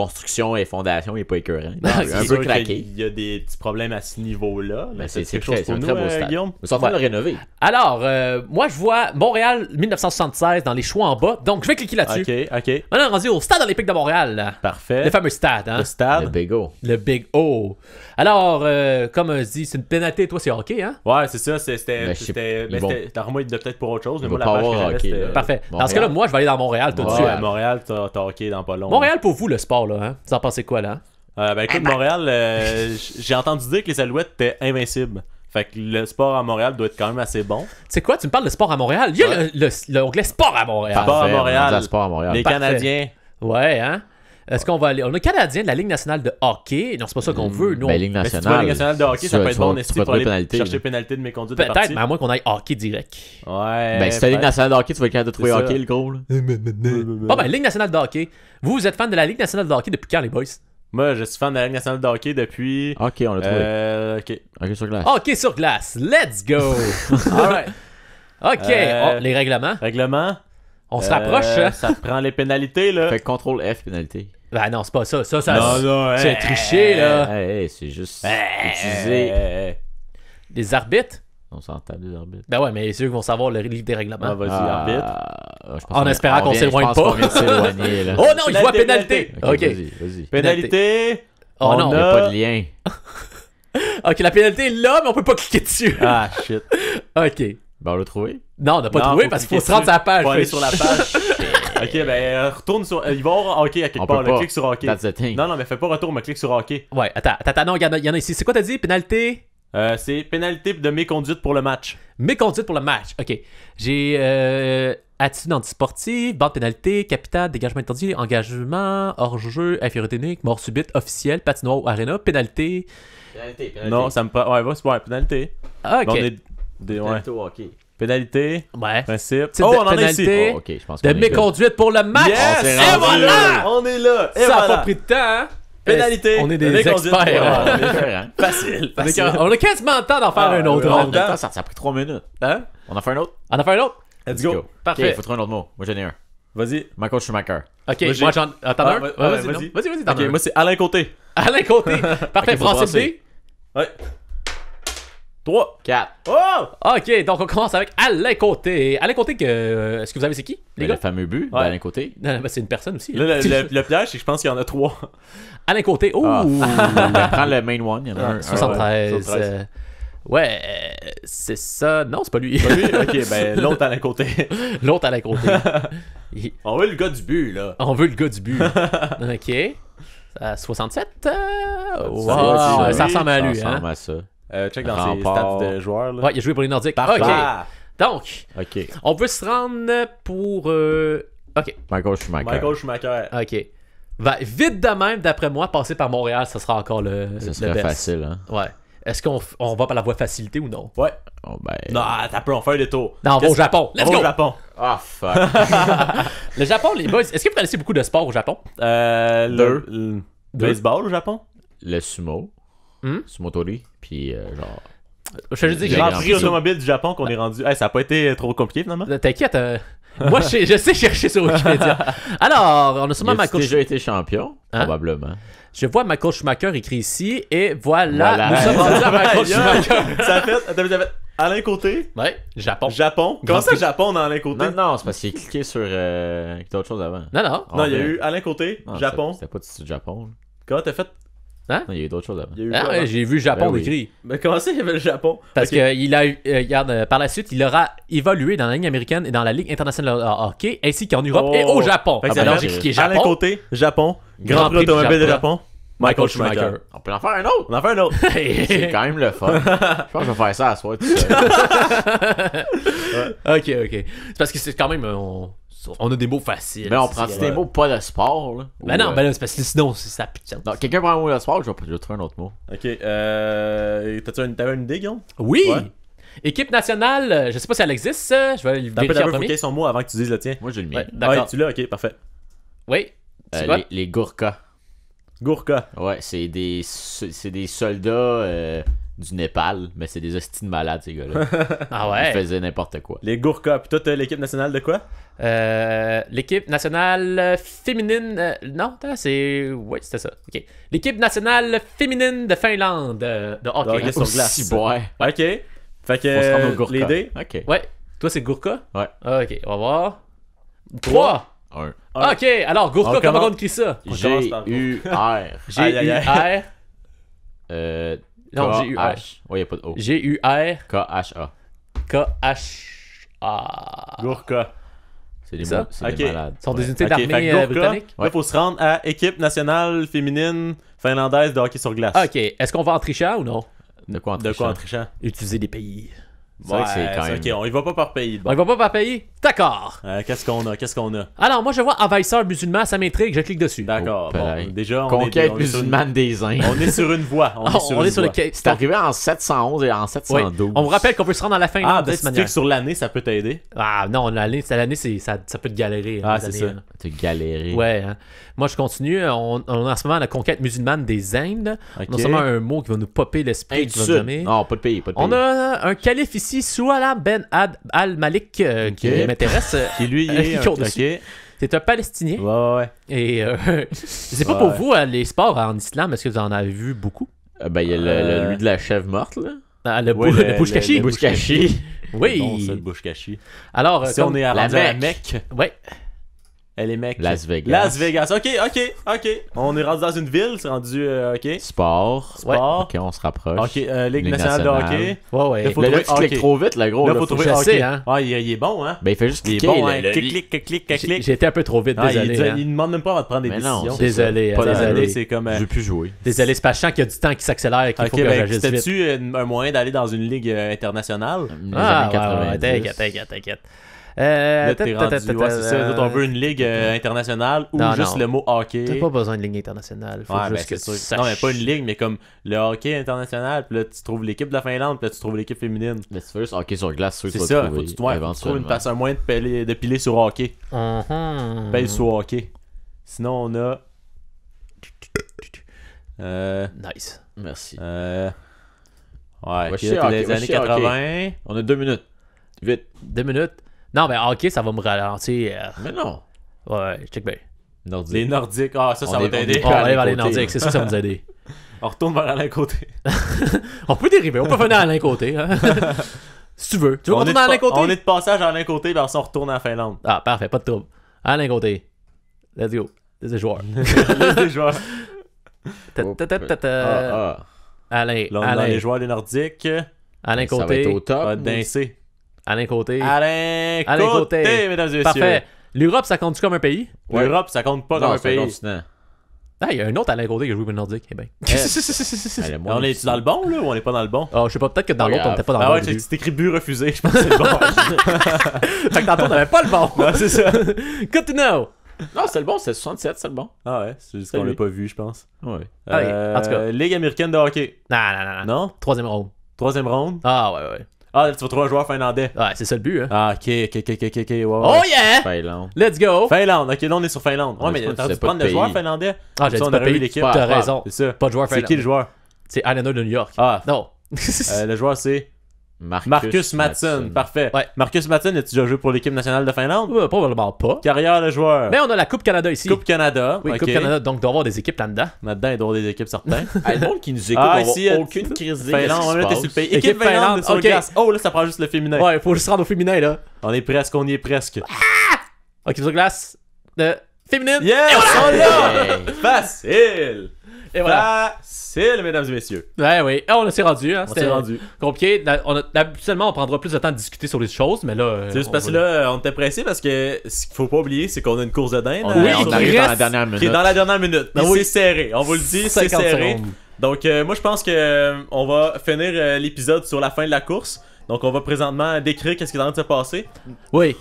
construction et fondation, il est pas écœurant. Il est C'est un sûr peu craqué. qu'il y a des petits problèmes à ce niveau-là. Mais C'est c'est quelque chose très, pour c'est nous, un très beau stade. Guillaume? Ils sont en train de le rénover. Alors, moi, je vois Montréal 1976 dans les choix en bas. Donc, je vais cliquer là-dessus. Ok. Maintenant, on est rendu au Stade olympique de Montréal. Là. Parfait. Le fameux stade, hein? Le stade. Le Big O. Le Big O. Alors, comme on se dit, c'est une pénalité. Toi, c'est hockey, hein? Ouais, c'est ça. Ben, je sais- ils vont- Moi, il doit peut-être pour autre chose. Mais Ils moi, vont la pas page que avoir j'avais, hockey, c'était... là. Parfait. Dans ce Montréal. cas-là, moi, je vais aller dans Montréal tout de suite. Ouais, Montréal, t'as hockey dans pas long. Montréal, pour vous, le sport, là, hein? Vous en pensez quoi, là? Ben écoute, Montréal, j'ai entendu dire que les Alouettes étaient invincibles. Fait que le sport à Montréal doit être quand même assez bon. C'est quoi? Tu me parles de sport à Montréal? Il y a l'onglet sport à Montréal. Sport à Parfait, Montréal. on est rendu à sport à Montréal. Les Parfait. Canadiens. Ouais, hein? Est-ce qu'on va aller... On est Canadien de la Ligue nationale de hockey. Non, c'est pas ça qu'on veut. Nous, on- Ben, Ligue Mais si tu vas à la nationale. Ligue nationale de hockey, ça tu peut être vas- bon en tu esti vas pour aller trouver pénalité, chercher là. pénalité de méconduite de Peut-être, partie. mais à moins qu'on aille hockey direct. Ouais. Ben, si t'as Ligue nationale de hockey, tu vas être capable de trouver C'est ça. hockey, le gros, là. Bon, ben, Ligue nationale de hockey. Vous êtes fan de la Ligue nationale de hockey depuis quand, les boys? Moi, je suis fan de la Ligue nationale de hockey depuis... Ok, on l'a trouvé. Ok. Ok, sur glace. Hockey sur glace. Let's go! Alright. OK. Oh, les règlements. Règlement. On se rapproche, hein? Ça te prend les pénalités, là. Fait que contrôle F, pénalité. Ben non, c'est pas ça. Ça, Non, c'est triché, là. Hey, c'est juste utiliser. Les arbitres? On s'entend des arbitres. Ben ouais, mais c'est eux qui vont savoir le livre des règlements. Ah, vas-y, arbitre. Je pense En qu'on- espérant qu'on vient- s'éloigne je pense pas. qu'on vient de s'éloigner, là. Oh non, il voit Pénalité, pénalité! Ok, OK. vas-y. Pénalité. Oh On non. Il n'y a pas de lien. OK, la pénalité est là, mais on peut pas cliquer dessus. Ah, shit. OK. Ben, on l'a trouvé. Non, on n'a pas Non, trouvé faut parce qu'il faut cliquer se rendre sur la dessus. page. Faut aller Fait- sur la page. Ok, ben, retourne sur... Il va y avoir hockey à quelque On part, peut là. pas. Clique sur hockey. That's the thing. Non, mais fais pas retour, mais clique sur hockey. Ouais, attends, non, il y en a ici. C'est quoi t'as dit? Pénalité? C'est pénalité de méconduite pour le match. Méconduite pour le match. OK. J'ai attitude antisportive, bande pénalité, capital, dégagement interdit, engagement, hors-jeu, infériorité unique, mort subite, officielle, patinoire ou arena, pénalité. Pénalité, Non, ça me prend... Ouais, ouais, pénalité. Ah, OK. Bon, on est... Ouais. Pénalité au hockey. Pénalité, Ouais. principe. Type Oh, de on en a ici. pénalité. Oh, ok, je pense De qu'on est good. méconduite pour le match. Yes! s'est Et rendu voilà! là. On est là! Et Ça a voilà! pas pris de temps, hein? Pénalité. On est des méconduite experts. pour- hein? Différent. Facile, On est facile. on a quasiment le temps d'en faire Ah, un autre. oui, hein? on a- Ça a pris 3 minutes. Hein? On en fait un autre? On en fait un autre? Let's go. Parfait. Ok, faut trouver un autre mot. Moi, j'en ai un. Vas-y. Michael Schumacher. OK, Moi, j'ai- moi j'en... Attends Ah, un. ouais, Ouais, ouais, vas-y, vas-y. non. Vas-y, t'en Ok, as un. moi c'est Alain Côté. Alain Côté. Parfait, Ok, faut Francis brasser. B. Ouais. 3. 4. Oh! OK, donc on commence avec Alain Côté. Alain Côté, est-ce que vous savez c'est qui, les Le gars? fameux but, Ouais. d'Alain Côté. Non, ben, c'est une personne aussi. Là, le piège, c'est que je pense qu'il y en a 3. Alain Côté, ouh! Ben, prends le main one, il y en a un. 73. 73. Ouais, c'est ça. Non, c'est pas lui. Pas lui? Ok, ben l'autre Alain Côté. L'autre Alain Côté. On veut le gars du but, là. On veut le gars du but. OK. 67? Wow, va, ça oui, ressemble à lui, Ça hein? ressemble à ça. Check dans Rempart. ses stats de joueurs, là. Ouais, il a joué pour les Nordiques. Parfait. OK. Donc, Ok. on peut se rendre pour... OK. Michael Schumacher. Michael Schumacher. OK. Va vite de même, d'après moi, passer par Montréal, ça sera encore le Ça le serait best. facile, hein. Ouais. Est-ce qu'on on va par la voie facilité ou non? Ouais. Oh, ben. Non, t'as peu, on fait un détour. Non, on va au Japon. Let's On va go! au Japon. Ah, fuck. Le Japon, les boys, est-ce que vous connaissez beaucoup de sports au Japon? Le baseball au Japon. Le sumo. Sumo Tori. Puis, genre. Je te dis que Grand Grand Prix automobile du Japon qu'on est rendu. Hey, ça a pas été trop compliqué finalement. T'inquiète, moi je sais chercher sur Wikipédia. Alors, on a Il sûrement a Michael déjà été champion, Hein? probablement. Je vois Michael Schumacher écrit ici, et voilà, Voilà. nous sommes rendus à Michael Yeah. Schumacher. Ça a fait. Attends, ça a fait Alain Côté. Ouais, Japon. Japon. Comment ça, Japon dans Alain Côté? Non, non, c'est parce qu'il a cliqué sur d'autres choses avant. Non, non. Non, il y a Ouais. eu Alain Côté, Non, Japon. C'était pas du Japon. là. Comment t'as fait? Non, il y a eu d'autres choses avant. Il y a eu Ah, quoi, ouais, avant? j'ai vu Japon Ben oui. écrit. Mais comment ça, il y avait le Japon? Parce Ok. que il a, regarde, par la suite, il aura évolué dans la Ligue américaine et dans la Ligue internationale de hockey, ainsi qu'en Europe et au Japon. Fait que ça Alors fait j'ai cliqué Alain Japon. Côté, Japon. Grand Grand Prix Prix du automobile de Japon. Japon. Michael Schumacher. On peut en faire un autre. On en fait un autre. C'est quand même le fun. Je pense que je vais faire ça à soir tout seul. Ok. C'est parce que c'est quand même. On a des mots faciles. Mais on prend des mots pas de sport, là. Ben non, ben là, c'est parce que sinon, ça pue de sens. Non, quelqu'un prend un mot de sport, je vais trouver un autre mot. Ok, t'avais une idée, Guillaume? Oui! Ouais. Équipe nationale, je sais pas si elle existe, je vais le T'as un peu vérifier en faut premier. qu'il y ait son mot avant que tu dises le tien. Moi, j'ai le mien. Ouais, Ouais, d'accord. tu l'as, ok, parfait. Oui. C'est quoi? Les Gourkas. Gourka. Ouais, c'est des soldats du Népal, mais c'est des hosties de malades, ces gars-là. Ah Ils ouais. faisaient n'importe quoi. Les Gourkas. Puis toi, t'as l'équipe nationale de quoi? L'équipe nationale féminine. Non, attends, c'est. Oui, c'était ça. Ok. L'équipe nationale féminine de Finlande de hockey. hockey sur glace. Si, ouais. Ok. Fait Faut se rendre au que Gourka. les dés. Ok. Ouais. Toi, c'est Gourka? Ouais. Ok, on va voir. 3. Un. Ok, alors Gourka, On comment commence. on écrit ça? On commence par G-U-R. G-U-R. Non, G-U-R. K-H. Ouais, y'a pas de O. G-U-R. K-H-A. K-H-A. Gourka. C'est des Ça? mots, c'est Ok. des malades. Ce sont des Ouais. unités Ok, fait d'armée que Gourka, britanniques? là, faut se rendre à équipe nationale féminine finlandaise de hockey sur glace. Ok, est-ce qu'on va en trichant ou non? De quoi en De quoi en trichant? trichant? Utiliser des pays. C'est vrai que c'est quand même... Ok, on y va pas par pays. On Bon. y va pas par pays? D'accord. Qu'est-ce qu'on a? Alors, moi, je vois envahisseur musulman, ça m'intrigue, je clique dessus. D'accord. Oh, Bon, pareil. déjà, Conquête on est sur une- musulmane des Indes. on est sur une voie. On est sur le quai. C'est arrivé en 711 et en Oui. 712. On vous rappelle qu'on peut se rendre à la Finlande Ah, de peut-être cette si tu manière. cliques sur l'année, ça peut t'aider. Ah non, l'année, ça peut te galérer. Ah, les c'est années, ça. hein. T'as galéré. Ouais, hein. Moi je continue. On a en ce moment la conquête musulmane des Indes. Ok. On a seulement un mot qui va nous popper l'esprit. Hey, qui du va Sud. nous nommer. Non, pas de pays, pas de pays. On a un calife ici, Souala Ben Al-Malik, qui m'intéresse. Qui lui, il est. Qui Ok. au-dessus. C'est un Palestinien. Ouais. Et je sais pas Ouais. pour vous, les sports en islam, est-ce que vous en avez vu beaucoup? Ben, il y a lui de la chèvre morte, là. Ah, le Ouais, le Bouchkashi. le Bouchkashi. Oui. Bon, ça, le bouche cachée. Alors, Si on est à la rendu à la Mecque. Mecque, Ouais. elle est Mecque. Las Vegas. Las Vegas. Ok. On est rendu dans une ville, c'est rendu. Ok. Sport. Sport. Ok, on se rapproche. Ok, Ligue Ligue nationale de nationale. hockey. Ouais. Là, faut Là, trouver tu cliques hockey. trop vite, le gros. Là, là, faut faut- trouver je hockey. sais, hein. Ah, il est bon, hein. Ben, il fait juste Il est cliquer. bon, là, hein. le- Clic. J'ai été un peu trop vite, Ah, désolé. hein. il demande même pas avant de prendre des Mais non, décisions. c'est Désolé, ça. hein, Pas désolé. désolé. C'est comme. Je veux plus jouer. Désolé, c'est pas chiant qu'il y a du temps qui s'accélère et qu'il Ok, faut que ben, j'agisse vite. c'était-tu un moyen d'aller dans une ligue internationale? Les Ah, années 90. t'inquiète. Là, t'es rendu. Ouais, c'est ça. Nous autres, on veut une ligue internationale ou Non, juste non. le mot hockey. T'as pas besoin de ligne internationale. Faut Ouais, ben, juste que c'est tu sûr. saches. Non, mais pas une ligue, mais comme le hockey international, puis là, tu trouves l'équipe de la Finlande, puis là, tu trouves l'équipe féminine. Mais si tu veux juste hockey sur glace, C'est tu vas ça, trouver faut que tu trouves éventuellement. un moyen de piler sur hockey. Mhm. Pile sur hockey. Sinon, on a. Nice. Merci. Ouais, Va puis chier là, t'es hockey, les va années chier hockey. 80. On a 2 minutes. Vite. 2 minutes. Non, mais ok, ça va me ralentir. Mais non. Ouais, check bien. Nordique. Les Nordiques. Ah, ça On va est- t'aider. On va aller vers les Côté, Nordiques, là. c'est sûr que ça va nous aider. On retourne vers Alain Côté. On peut dériver, on peut venir à l'un côté. Hein. Si tu veux. Tu veux qu'on On est tourne à l'un côté? on est de passage à Alain Côté, puis après ça, on retourne en Finlande. Ah, parfait, pas de trouble. À l'un côté. Let's go. C'est des joueurs. Là, les joueurs. Ah, Alain, Là, on est dans Alain, les joueurs des Nordiques. Alain Ça va être au côté. top. Ah, Dincé. Alain côté. Alain Alain Côté, Côté. mesdames et messieurs. Parfait. L'Europe, ça compte comme un pays? L'Europe, ça compte pas comme Non, un c'est pays. un continent. Ah, il y a un autre Alain côté qui a joué pour le Nordique. Eh ben. Elle est moins On est difficile. dans le bon, là, ou on est pas dans le bon? Oh, je sais pas, peut-être que dans Pas l'autre, on grave. était pas dans Ah le ouais, bon. c'est écrit but refusé, je pense que c'est le bon. Fait que tantôt, on avait pas le bon. Non, c'est ça. Good to know. Non, c'est le bon, c'est 67, c'est le bon. Ah ouais, c'est juste C'est qu'on l'a lui. pas vu, je pense. Ouais. Ah, en tout cas. Ligue américaine de hockey. Non. Non? Troisième round. Troisième ronde. Ah, ouais. Ah, tu vas trouver un joueur finlandais. Ouais, c'est ça le but, hein. Ah, ok, ouais. Oh yeah! Finlande. Let's go! Finlande, ok, là on est sur Finlande. Ouais, Ouais, mais c'est pas- t'as dû c'est pas prendre de le joueur pays. finlandais. Ah, j'ai Ça, dit on pas aurait eu pays. l'équipe. T'as Ah, raison. C'est ça. Pas de joueur C'est qui le joueur? C'est Islander de New York. Ah, Non. le joueur c'est Marcus Mattsson. Parfait. Ouais. Marcus Mattsson, as-tu déjà joué pour l'équipe nationale de Finlande? Probablement pas. Carrière de joueur. Mais on a la Coupe Canada ici. Coupe Canada. Oui, ok. Coupe Canada, donc il doit y avoir des équipes là-dedans. Là-dedans, il doit y avoir des équipes certains. Le monde qui nous écoute, Ah, on ici, va aucune crise d'idée de Finlande, ce on qui est se sur le passe. pays. Équipe Équipe Finlande Finlande, sur ok. glace. Oh, là, ça prend juste le féminin. Ouais, il faut juste se rendre au féminin, là. On est presque, on y est presque. Ok, sur glace. Féminine. Yes! On l'a! Hey. Facile! Et voilà. Facile, mesdames et messieurs. Ouais, oui. Ah, on s'est rendu, hein. On s'est C'était rendu. compliqué. Habituellement, on prendra plus de temps de discuter sur les choses, mais là. C'est juste parce que là, on était pressé parce que ce qu'il faut pas oublier, c'est qu'on a une course de dinde. On, Oui, hein, on qui arrive dans la reste- dernière qui est minute. dans la dernière minute. Ah Puis oui. c'est serré. On vous le dit, c'est 50 serré. secondes. Donc, moi, je pense que on va finir l'épisode sur la fin de la course. Donc, on va présentement décrire qu'est-ce qui est en train de se passer. Oui.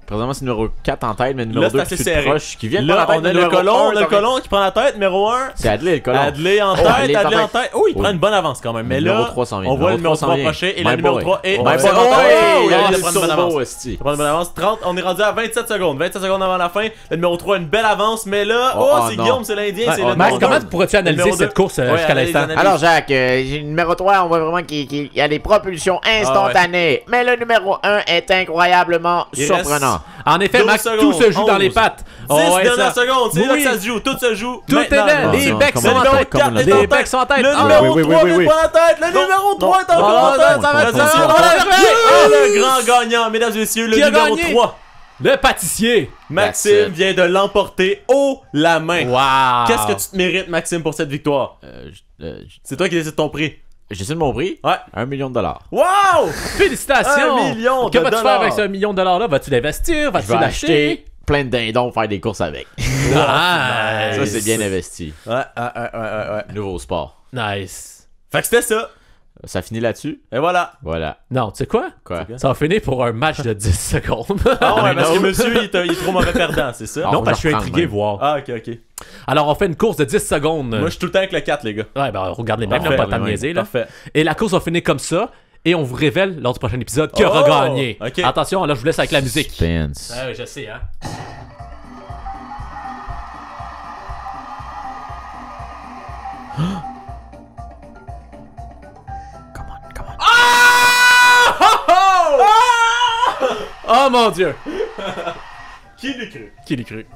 Présentement, c'est numéro 4 en tête, mais numéro Là, 2 c'est qui assez est serré. proche. Qui vient de Là, prendre on la a tête. le colon, Numéro on a le un, colon qui prend la tête, numéro 1. C'est Adley, le colon. Adley en Oh, tête, Adley Adley en en tête. Oh, il prend une bonne avance quand même. Mais Numéro là, 3 s'en vient. on voit le numéro 3 vient. approcher et My le numéro boy. 3 est My en boy. bonne Oh, avance. il Il a vient de le prendre une bonne turbo, avance. esti. Il prend une bonne avance. 30, on est rendu à 27 secondes. 27 secondes avant la fin. Le numéro 3 a une belle avance, mais là, Oh, c'est non. Guillaume, c'est l'Indien, c'est le Max, numéro comment 2. pourrais-tu analyser Numéro cette deux. course Ouais, jusqu'à analyse, l'instant? analyse. Alors, Jacques, numéro 3, on voit vraiment qu'il y a des propulsions instantanées. Mais le numéro 1 est incroyablement Il surprenant. En effet, 12 Max, secondes, tout se joue dans les 11. pattes. 10 dernières secondes, c'est là Oui. que ça se joue. Tout se joue. Tout est maintenant. là. Non, Les non, becs comme sont on en l'a tête. fait, comme on l'a Les fait. Les becs sont en tête. Le Ah, numéro oui, 3 oui, vient oui. pas la tête. Le numéro 3 est encore en tête. ça va, Attention, ça va, on ça va. Ah, le grand gagnant, mesdames et messieurs, le Qui a numéro gagné? 3. Le pâtissier. Maxime That's it. vient de l'emporter haut la main. Wow. Qu'est-ce que tu te mérites, Maxime, pour cette victoire? C'est toi qui décides ton prix. J'essaie de mon prix. Ouais. 1 million de $. Wow! Félicitations. 1 million Que de vas-tu faire dollars. avec ce $1 million là? Vas-tu l'investir? Je Vas-tu vais l'acheter? acheter plein de dindons pour faire des courses avec. Nice. Ça, c'est bien investi. Ouais. Nouveau sport. Nice. Fait que c'était ça. Ça finit là-dessus. Et voilà. Voilà. Non, tu sais quoi? Quoi? Ça va finir pour un match de 10 secondes. Ah ouais, parce que non. monsieur, il est trop mauvais perdant, c'est ça? Ah, Non, on parce que je suis va intrigué, reprendre voir. Ah, ok. Alors, on fait une course de 10 secondes. Moi, je suis tout le temps avec le 4, les gars. Ouais, ben, on regarde les mêmes, Parfait, là, pas de ouais, niaiser, là. Parfait. Et la course va finir comme ça. Et on vous révèle lors du prochain épisode qui aura Oh! gagné. Ok. Attention, là, je vous laisse avec la musique. Suspense. Ah oui, je sais, hein. Oh mon dieu! Qui l'eût cru? Qui l'eût cru?